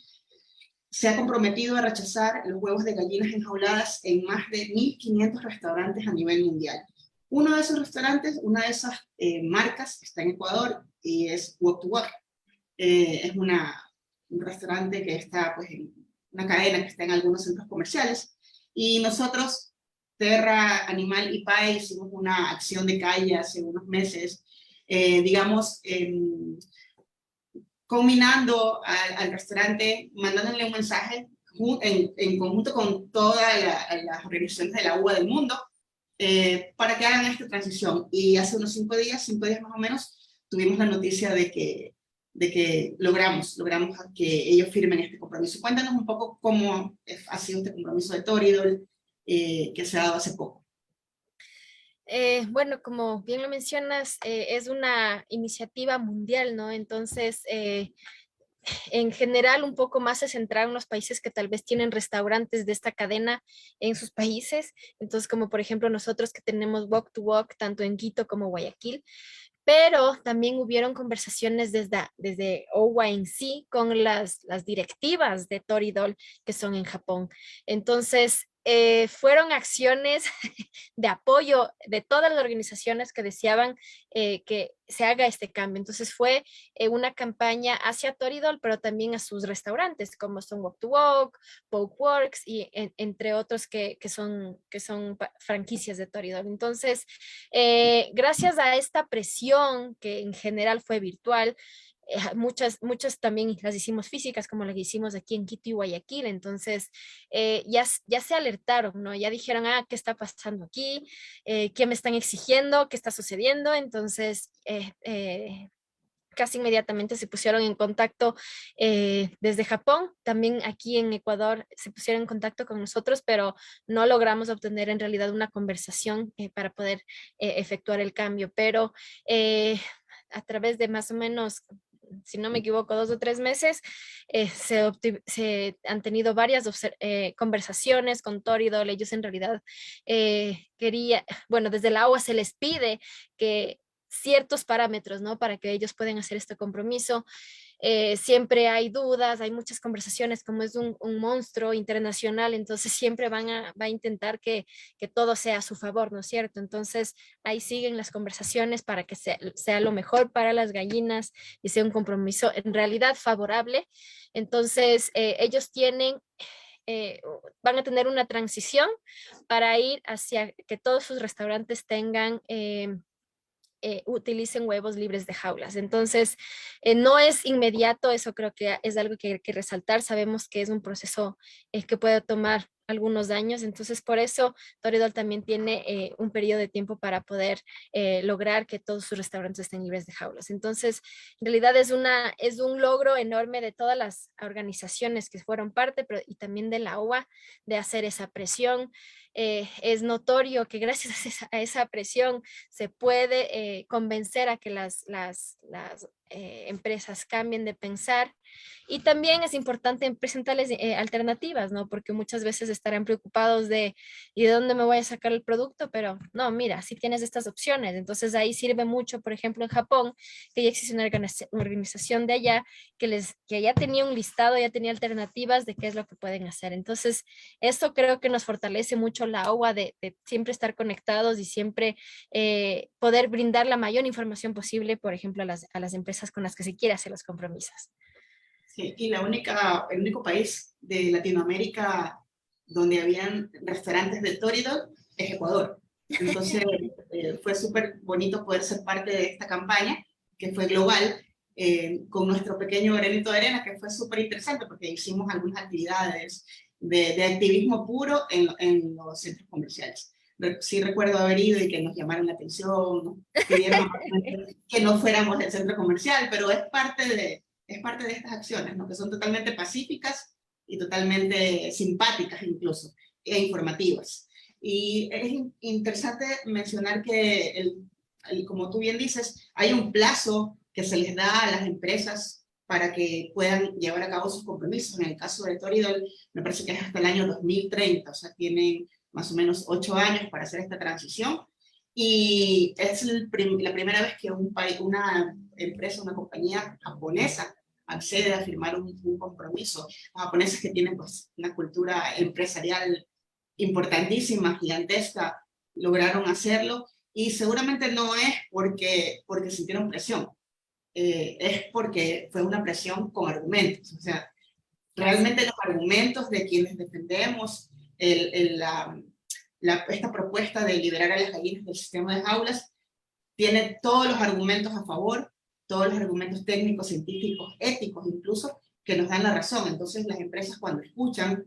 Speaker 1: Se ha comprometido a rechazar los huevos de gallinas enjauladas en más de 1.500 restaurantes a nivel mundial. Uno de esos restaurantes, una de esas marcas, está en Ecuador y es Wok to Wok. Es un restaurante que está, pues, en una cadena que está en algunos centros comerciales. Y nosotros, Terra Animal y PAE, hicimos una acción de calle hace unos meses, digamos, combinando al restaurante, mandándole un mensaje en conjunto con todas las organizaciones de la UBA del mundo, para que hagan esta transición. Y hace unos 5 días más o menos, tuvimos la noticia de que logramos que ellos firmen este compromiso. Cuéntanos un poco cómo ha sido este compromiso de Toridol, que se ha dado hace poco.
Speaker 2: Bueno, como bien lo mencionas, es una iniciativa mundial, ¿no? Entonces, en general, un poco más se centra en los países que tal vez tienen restaurantes de esta cadena en sus países. Entonces, como por ejemplo nosotros que tenemos Walk to Walk, tanto en Quito como Guayaquil, pero también hubieron conversaciones desde OWA en sí con las directivas de Toridol que son en Japón. Entonces, fueron acciones de apoyo de todas las organizaciones que deseaban que se haga este cambio. Entonces fue una campaña hacia Toridol, pero también a sus restaurantes, como son Walk to Walk, Poke Works, y entre otros que son franquicias de Toridol. Entonces, gracias a esta presión, que en general fue virtual, muchas también las hicimos físicas, como las que hicimos aquí en Quito y Guayaquil. Entonces, ya se alertaron, ¿no? Ya dijeron, ¿qué está pasando aquí? ¿Qué me están exigiendo? ¿Qué está sucediendo? Entonces, casi inmediatamente se pusieron en contacto desde Japón. También aquí en Ecuador se pusieron en contacto con nosotros, pero no logramos obtener en realidad una conversación para poder efectuar el cambio. Pero a través de más o menos, si no me equivoco, 2 o 3 meses, se han tenido varias conversaciones con Toridol. Ellos en realidad bueno, desde la agua se les pide que ciertos parámetros, ¿no? Para que ellos puedan hacer este compromiso. Siempre hay dudas, hay muchas conversaciones, como es un monstruo internacional, entonces siempre va a intentar que todo sea a su favor, ¿no es cierto? Entonces ahí siguen las conversaciones para que sea lo mejor para las gallinas y sea un compromiso en realidad favorable. Entonces ellos van a tener una transición para ir hacia que todos sus restaurantes tengan utilicen huevos libres de jaulas. Entonces, no es inmediato, eso creo que es algo que hay que resaltar. Sabemos que es un proceso que puede tomar algunos años, entonces por eso Toridol también tiene un periodo de tiempo para poder lograr que todos sus restaurantes estén libres de jaulas. Entonces, en realidad es un logro enorme de todas las organizaciones que fueron parte, pero y también de la OWA, de hacer esa presión. es notorio que gracias a esa presión se puede convencer a que las empresas cambien de pensar. Y también es importante presentarles alternativas, ¿no? Porque muchas veces estarán preocupados de, ¿y de dónde me voy a sacar el producto? Pero no, mira, si tienes estas opciones. Entonces ahí sirve mucho, por ejemplo, en Japón, que ya existe una organización de allá que ya tenía un listado, ya tenía alternativas de qué es lo que pueden hacer. Entonces, esto creo que nos fortalece mucho la agua de siempre estar conectados y siempre poder brindar la mayor información posible, por ejemplo, a las empresas con las que se quiere hacer los compromisos.
Speaker 1: Sí, y el único país de Latinoamérica donde habían restaurantes de Toridol es Ecuador. Entonces, fue súper bonito poder ser parte de esta campaña, que fue global, con nuestro pequeño granito de arena, que fue súper interesante porque hicimos algunas actividades de activismo puro en los centros comerciales. Sí recuerdo haber ido y que nos llamaron la atención, nos pidieron que no fuéramos del centro comercial, pero es parte de estas acciones, ¿no? Que son totalmente pacíficas y totalmente simpáticas incluso, e informativas. Y es interesante mencionar que, como tú bien dices, hay un plazo que se les da a las empresas para que puedan llevar a cabo sus compromisos. En el caso de Toridol, me parece que es hasta el año 2030, o sea, tienen más o menos 8 años para hacer esta transición. Y es la primera vez que una empresa, una compañía japonesa accede a firmar un compromiso. Los japoneses que tienen pues una cultura empresarial importantísima, gigantesca, lograron hacerlo y seguramente no es porque sintieron presión, es porque fue una presión con argumentos. O sea, realmente los argumentos de quienes defendemos esta propuesta de liberar a las gallinas del sistema de jaulas tiene todos los argumentos a favor, todos los argumentos técnicos, científicos, éticos incluso, que nos dan la razón. Entonces las empresas cuando escuchan,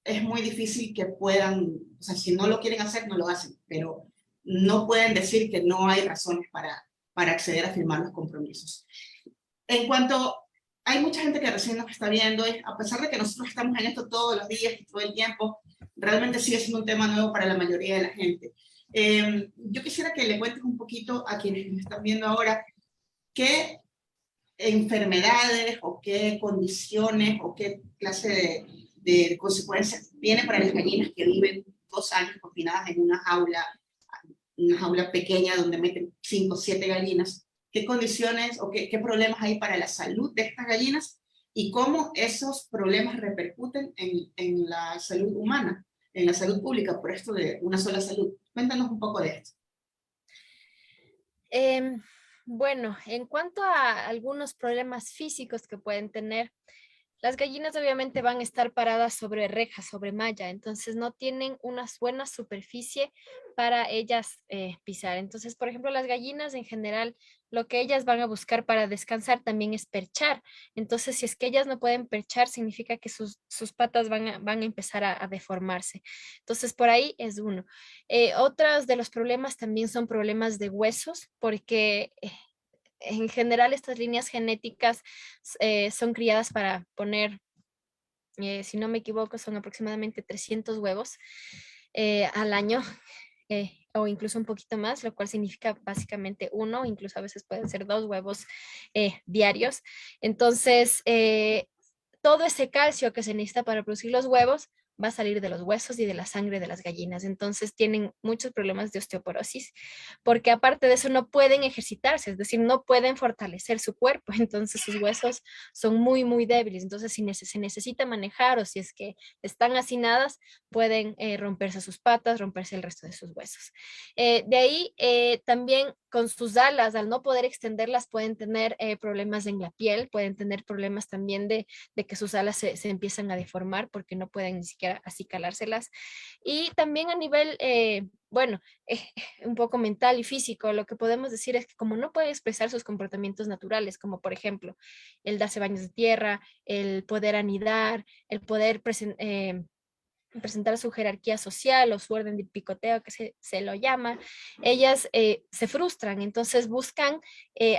Speaker 1: es muy difícil que puedan, o sea, si no lo quieren hacer, no lo hacen, pero no pueden decir que no hay razones para acceder a firmar los compromisos. En cuanto, hay mucha gente que recién nos está viendo, a pesar de que nosotros estamos en esto todos los días y todo el tiempo, realmente sigue siendo un tema nuevo para la mayoría de la gente. Yo quisiera que le cuentes un poquito a quienes nos están viendo ahora qué enfermedades o qué condiciones o qué clase de consecuencias tiene para las gallinas que viven 2 años confinadas en una jaula pequeña donde meten 5 o 7 gallinas. ¿Qué condiciones o qué problemas hay para la salud de estas gallinas y cómo esos problemas repercuten en la salud humana, en la salud pública, por esto de una sola salud? Cuéntanos un poco de esto.
Speaker 2: Em, bueno, en cuanto a algunos problemas físicos que pueden tener, las gallinas obviamente van a estar paradas sobre rejas, sobre malla, entonces no tienen una buena superficie para ellas pisar. Entonces, por ejemplo, las gallinas en general, lo que ellas van a buscar para descansar también es perchar. Entonces, si es que ellas no pueden perchar, significa que sus patas van a empezar a deformarse. Entonces, por ahí es uno. Otros de los problemas también son problemas de huesos, porque en general estas líneas genéticas son criadas para poner, si no me equivoco, son aproximadamente 300 huevos al año. O incluso un poquito más, lo cual significa básicamente uno, incluso a veces pueden ser 2 huevos diarios. Entonces, todo ese calcio que se necesita para producir los huevos va a salir de los huesos y de la sangre de las gallinas. Entonces tienen muchos problemas de osteoporosis, porque aparte de eso no pueden ejercitarse, es decir, no pueden fortalecer su cuerpo. Entonces sus huesos son muy, muy débiles. Entonces si se necesita manejar o si es que están hacinadas, pueden romperse sus patas, romperse el resto de sus huesos. De ahí también con sus alas, al no poder extenderlas, pueden tener problemas en la piel, pueden tener problemas también de que sus alas se empiezan a deformar porque no pueden ni siquiera acicalárselas. Y también a nivel, bueno, un poco mental y físico, lo que podemos decir es que como no pueden expresar sus comportamientos naturales, como por ejemplo el darse baños de tierra, el poder anidar, el poder presentar su jerarquía social o su orden de picoteo, que se lo llama, ellas se frustran, entonces buscan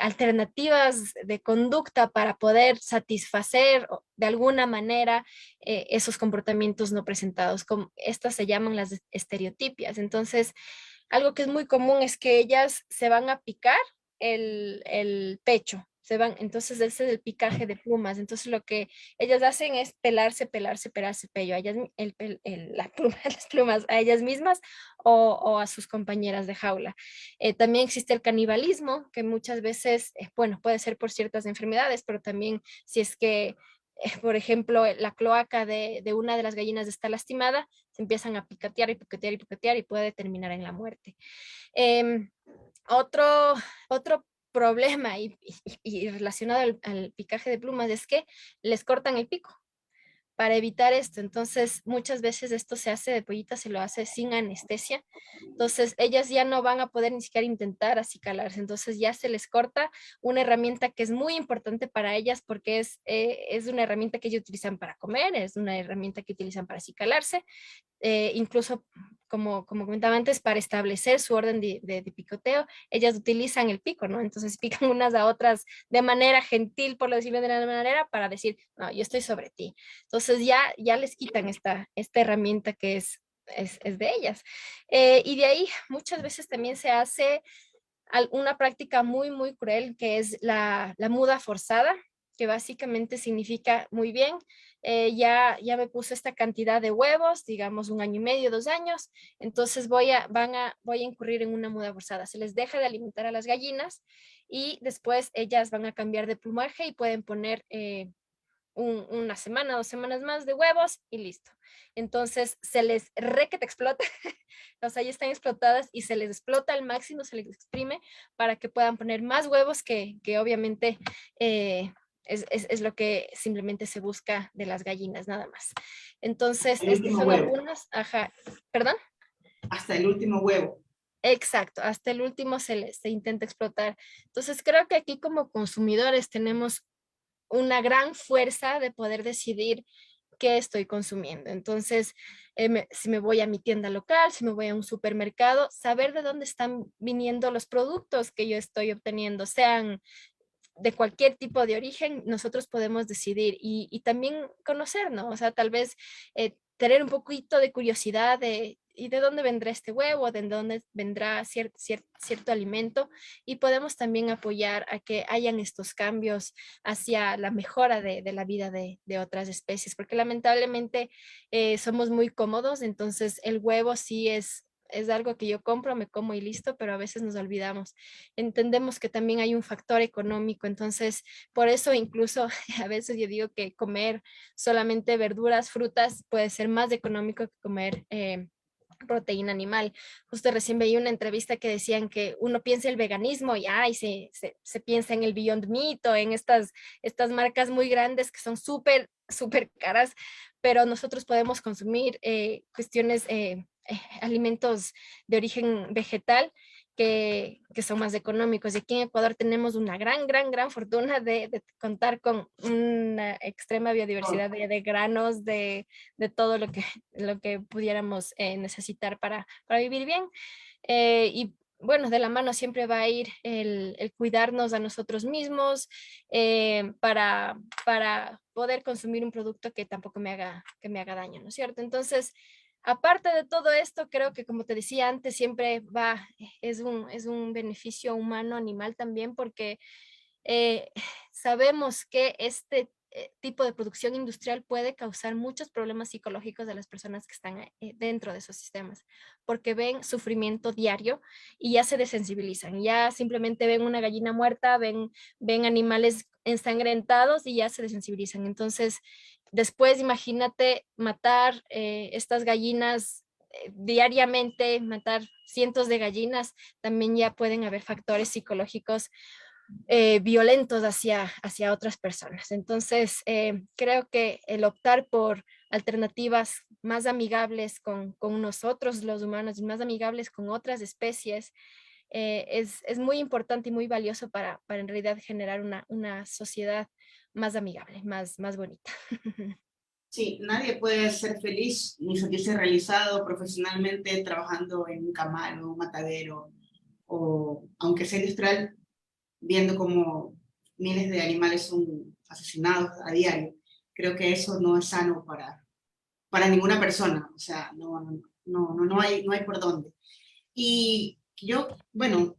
Speaker 2: alternativas de conducta para poder satisfacer de alguna manera esos comportamientos no presentados. Como, estas se llaman las estereotipias. Entonces, algo que es muy común es que ellas se van a picar el pecho. Se van, entonces ese es el picaje de plumas. Entonces lo que ellas hacen es pelarse el pello, a ellas, la pluma, las plumas a ellas mismas o a sus compañeras de jaula. También existe el canibalismo, que muchas veces, bueno, puede ser por ciertas enfermedades, pero también si es que, por ejemplo, la cloaca de una de las gallinas está lastimada, se empiezan a picotear y picotear y picotear y puede terminar en la muerte. Em, otro, otro problema y relacionado al picaje de plumas es que les cortan el pico para evitar esto. Entonces, muchas veces esto se hace de pollita, se lo hace sin anestesia. Entonces, ellas ya no van a poder ni siquiera intentar acicalarse. Entonces, ya se les corta una herramienta que es muy importante para ellas porque es una herramienta que ellas utilizan para comer, es una herramienta que utilizan para acicalarse, incluso como comentaba antes, para establecer su orden de picoteo, ellas utilizan el pico, ¿no? Entonces pican unas a otras de manera gentil, por decirlo de una manera, para decir, no, yo estoy sobre ti. Entonces ya les quitan esta herramienta que es de ellas. Y de ahí muchas veces también se hace una práctica muy, muy cruel, que es la muda forzada, que básicamente significa, muy bien, ya me puse esta cantidad de huevos, digamos 1 año y medio, 2 años, entonces voy a incurrir en una muda forzada. Se les deja de alimentar a las gallinas y después ellas van a cambiar de plumaje y pueden poner una semana, 2 semanas más de huevos y listo. Entonces se les que te explota, o sea, ya están explotadas y se les explota al máximo, se les exprime para que puedan poner más huevos que obviamente eh, es lo que simplemente se busca de las gallinas, nada más. Entonces,
Speaker 1: El
Speaker 2: estas
Speaker 1: último
Speaker 2: son
Speaker 1: huevo,
Speaker 2: algunas, ajá, perdón.
Speaker 1: hasta el último huevo.
Speaker 2: Exacto, hasta el último se intenta explotar. Entonces, creo que aquí como consumidores tenemos una gran fuerza de poder decidir qué estoy consumiendo. Entonces, si me voy a mi tienda local, si me voy a un supermercado, saber de dónde están viniendo los productos que yo estoy obteniendo, sean de cualquier tipo de origen, nosotros podemos decidir y también conocer, ¿no? O sea, tal vez tener un poquito de curiosidad de y de dónde vendrá este huevo, de dónde vendrá cierto alimento y podemos también apoyar a que hayan estos cambios hacia la mejora de la vida de otras especies, porque lamentablemente somos muy cómodos, entonces el huevo sí es algo que yo compro, me como y listo, pero a veces nos olvidamos. Entendemos que también hay un factor económico, entonces por eso incluso a veces yo digo que comer solamente verduras, frutas puede ser más económico que comer proteína animal. Justo recién veía una entrevista que decían que uno piensa el veganismo y ay, se piensa en el Beyond Meat o en estas marcas muy grandes que son súper, súper caras, pero nosotros podemos consumir cuestiones, alimentos de origen vegetal que son más económicos. Y aquí en Ecuador tenemos una gran fortuna de contar con una extrema biodiversidad de granos, de todo lo que pudiéramos necesitar para vivir bien. Y bueno, de la mano siempre va a ir el cuidarnos a nosotros mismos para poder consumir un producto que tampoco que me haga daño, ¿no es cierto? Entonces, aparte de todo esto, creo que como te decía antes, siempre es un beneficio humano, animal también, porque eh, sabemos que este tipo de producción industrial puede causar muchos problemas psicológicos de las personas que están dentro de esos sistemas, porque ven sufrimiento diario y ya se desensibilizan, ya simplemente ven una gallina muerta, ven animales ensangrentados y ya se desensibilizan. Entonces, después imagínate matar estas gallinas diariamente, matar cientos de gallinas, también ya pueden haber factores psicológicos violentos hacia otras personas. Entonces, creo que el optar por alternativas más amigables con nosotros, los humanos, y más amigables con otras especies, es muy importante y muy valioso para en realidad generar una sociedad más amigable, más bonita.
Speaker 1: Sí, nadie puede ser feliz ni sentirse realizado profesionalmente trabajando en un camal o un matadero, o aunque sea industrial, viendo como miles de animales son asesinados a diario. Creo que eso no es sano para ninguna persona, o sea, no hay por dónde. Y yo, bueno,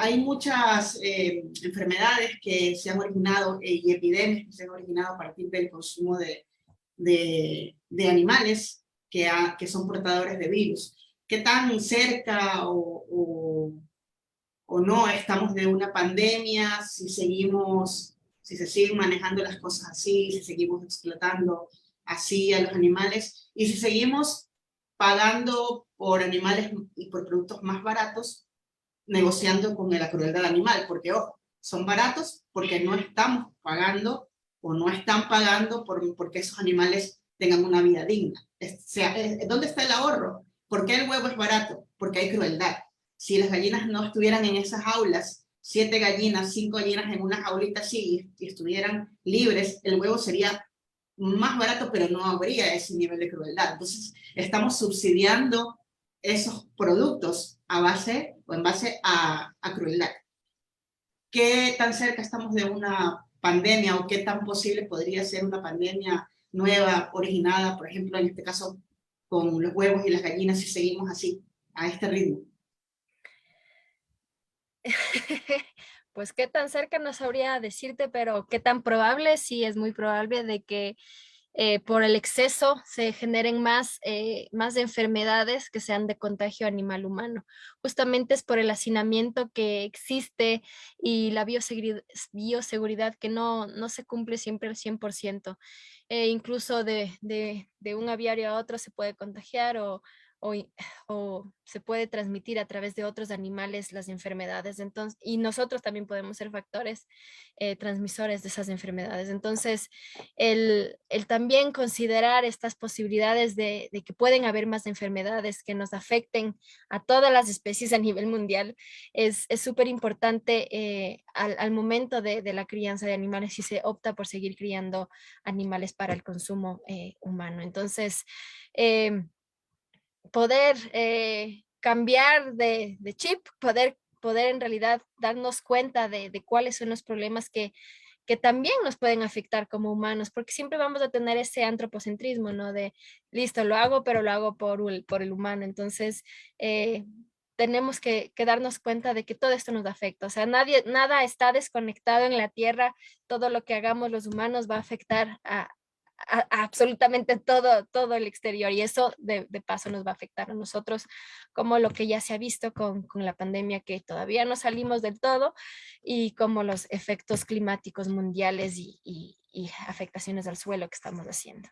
Speaker 1: hay muchas enfermedades que se han originado y epidemias que se han originado a partir del consumo de animales que son portadores de virus. ¿Qué tan cerca o no estamos de una pandemia? Si se siguen manejando las cosas así, si seguimos explotando así a los animales y si seguimos pagando por animales y por productos más baratos, negociando con la crueldad animal, porque ojo, son baratos porque no estamos pagando o no están pagando porque esos animales tengan una vida digna. ¿Dónde está el ahorro? ¿Por qué el huevo es barato? Porque hay crueldad. Si las gallinas no estuvieran en esas jaulas, 7 gallinas, 5 gallinas en una jaulita así y estuvieran libres, el huevo sería más barato, pero no habría ese nivel de crueldad. Entonces, estamos subsidiando esos productos a base o en base a crueldad. ¿Qué tan cerca estamos de una pandemia o qué tan posible podría ser una pandemia nueva, originada, por ejemplo, en este caso, con los huevos y las gallinas, si seguimos así, a este ritmo?
Speaker 2: Pues qué tan cerca no sabría decirte, pero qué tan probable, sí es muy probable de que por el exceso se generen más enfermedades que sean de contagio animal humano. Justamente es por el hacinamiento que existe y la bioseguridad que no se cumple siempre al 100%. Incluso de un aviario a otro se puede contagiar o, o se puede transmitir a través de otros animales las enfermedades. Entonces, y nosotros también podemos ser factores transmisores de esas enfermedades. Entonces, el también considerar estas posibilidades de que pueden haber más enfermedades que nos afecten a todas las especies a nivel mundial es súper importante al momento de la crianza de animales si se opta por seguir criando animales para el consumo humano. Entonces, poder cambiar de chip, poder en realidad darnos cuenta de cuáles son los problemas que también nos pueden afectar como humanos, porque siempre vamos a tener ese antropocentrismo, ¿no? De, listo, lo hago, pero lo hago por el humano. Entonces, tenemos que darnos cuenta de que todo esto nos afecta. O sea, nada está desconectado en la Tierra. Todo lo que hagamos los humanos va a afectar a absolutamente todo el exterior y eso de paso nos va a afectar a nosotros, como lo que ya se ha visto con la pandemia, que todavía no salimos del todo, y como los efectos climáticos mundiales y afectaciones al suelo que estamos haciendo.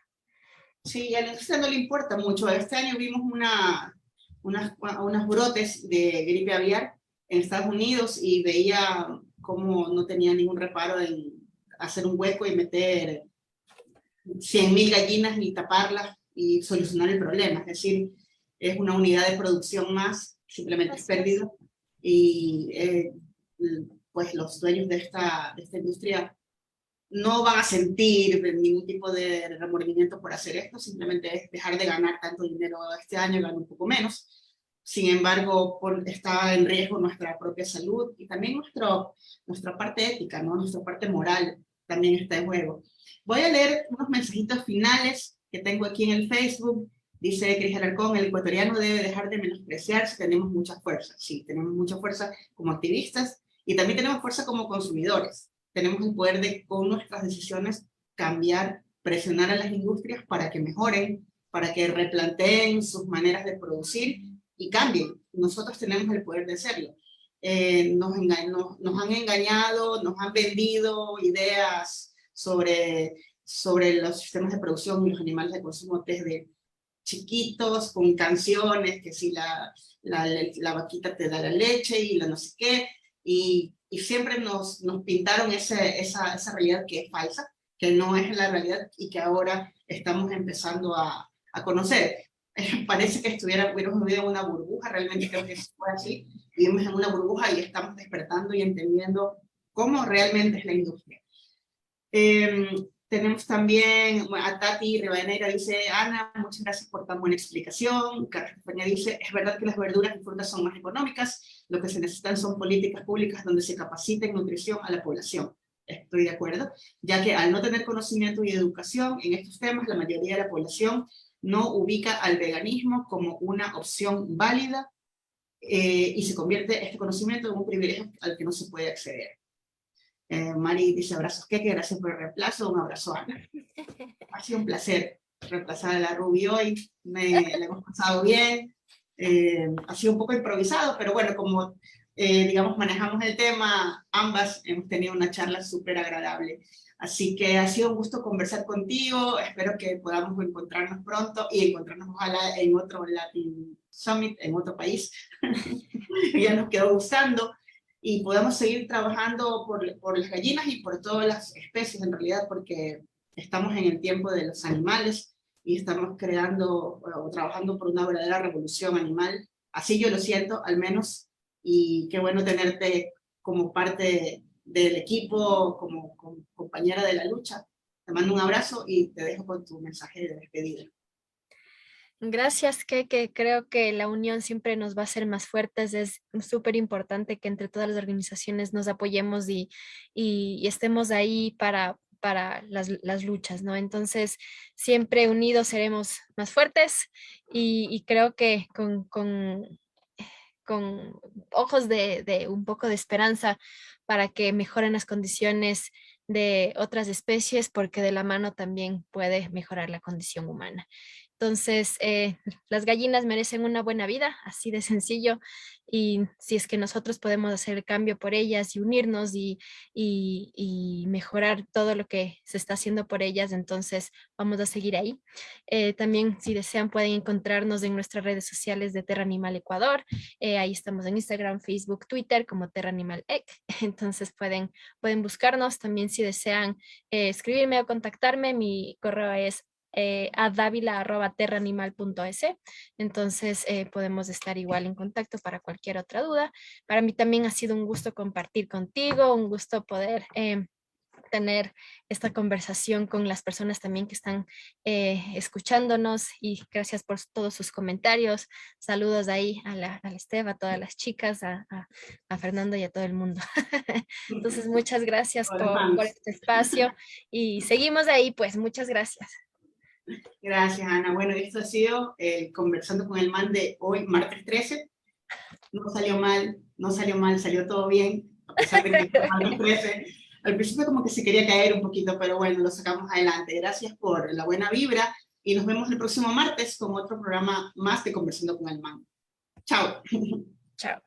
Speaker 1: Sí, a la industria no le importa mucho. Este año vimos unos brotes de gripe aviar en Estados Unidos y veía cómo no tenía ningún reparo en hacer un hueco y meter 100.000 gallinas y taparlas y solucionar el problema. Es decir, es una unidad de producción más, simplemente es pérdida. Y pues los dueños de esta industria no van a sentir ningún tipo de remordimiento por hacer esto, simplemente es dejar de ganar tanto dinero este año, ganar un poco menos. Sin embargo, está en riesgo nuestra propia salud y también nuestra parte ética, ¿no? Nuestra parte moral también está en juego. Voy a leer unos mensajitos finales que tengo aquí en el Facebook. Dice Cris Alarcón, el ecuatoriano debe dejar de menospreciarse, tenemos mucha fuerza. Sí, tenemos mucha fuerza como activistas y también tenemos fuerza como consumidores. Tenemos el poder de, con nuestras decisiones, cambiar, presionar a las industrias para que mejoren, para que replanteen sus maneras de producir y cambien. Nosotros tenemos el poder de hacerlo. Nos han engañado, nos han vendido ideas sobre los sistemas de producción y los animales de consumo desde chiquitos, con canciones, que si la vaquita te da la leche y la no sé qué, y siempre nos pintaron esa realidad que es falsa, que no es la realidad y que ahora estamos empezando a conocer. Parece que hubiéramos vivido en una burbuja, realmente creo que fue así, vivimos en una burbuja y estamos despertando y entendiendo cómo realmente es la industria. Tenemos también a Tati Rivadeneira, dice, Ana, muchas gracias por tan buena explicación. Carlos España dice, es verdad que las verduras y frutas son más económicas, lo que se necesitan son políticas públicas donde se capacite en nutrición a la población. Estoy de acuerdo, ya que al no tener conocimiento y educación en estos temas, la mayoría de la población no ubica al veganismo como una opción válida y se convierte este conocimiento en un privilegio al que no se puede acceder. Mari dice, abrazos, Keke, gracias por el reemplazo, un abrazo, Ana. Ha sido un placer reemplazar a la Ruby hoy, la hemos pasado bien, ha sido un poco improvisado, pero bueno, como digamos manejamos el tema, ambas hemos tenido una charla súper agradable. Así que ha sido un gusto conversar contigo, espero que podamos encontrarnos pronto y encontrarnos ojalá en otro Latin Summit, en otro país, ya nos quedó gustando, y podamos seguir trabajando por las gallinas y por todas las especies en realidad, porque estamos en el tiempo de los animales y estamos creando o trabajando por una verdadera revolución animal. Así yo lo siento, al menos, y qué bueno tenerte como parte del equipo, como compañera de la lucha. Te mando un abrazo y te dejo con tu mensaje de despedida.
Speaker 2: Gracias, que creo que la unión siempre nos va a hacer más fuertes. Es súper importante que entre todas las organizaciones nos apoyemos y estemos ahí para las luchas, ¿no? Entonces, siempre unidos seremos más fuertes y creo que con ojos de un poco de esperanza para que mejoren las condiciones de otras especies, porque de la mano también puede mejorar la condición humana. Entonces, las gallinas merecen una buena vida, así de sencillo, y si es que nosotros podemos hacer el cambio por ellas y unirnos y mejorar todo lo que se está haciendo por ellas, entonces vamos a seguir ahí. También, si desean, pueden encontrarnos en nuestras redes sociales de Terra Animal Ecuador. Ahí estamos en Instagram, Facebook, Twitter como Terra Animal Ec. Entonces pueden buscarnos. También si desean escribirme o contactarme, mi correo es adavila@terraanimal.es. Entonces podemos estar igual en contacto para cualquier otra duda. Para mí también ha sido un gusto compartir contigo, un gusto poder tener esta conversación con las personas también que están escuchándonos, y gracias por todos sus comentarios. Saludos ahí a la Estef, a todas las chicas, a Fernando y a todo el mundo. Entonces, muchas gracias por este espacio y seguimos ahí, pues muchas gracias.
Speaker 1: Gracias, Ana. Bueno, esto ha sido Conversando con el Man de hoy, martes 13. No salió mal, salió todo bien, a pesar de que fue martes 13. Al principio como que se quería caer un poquito, pero bueno, lo sacamos adelante. Gracias por la buena vibra y nos vemos el próximo martes con otro programa más de Conversando con el Man. Chao.
Speaker 2: Chao.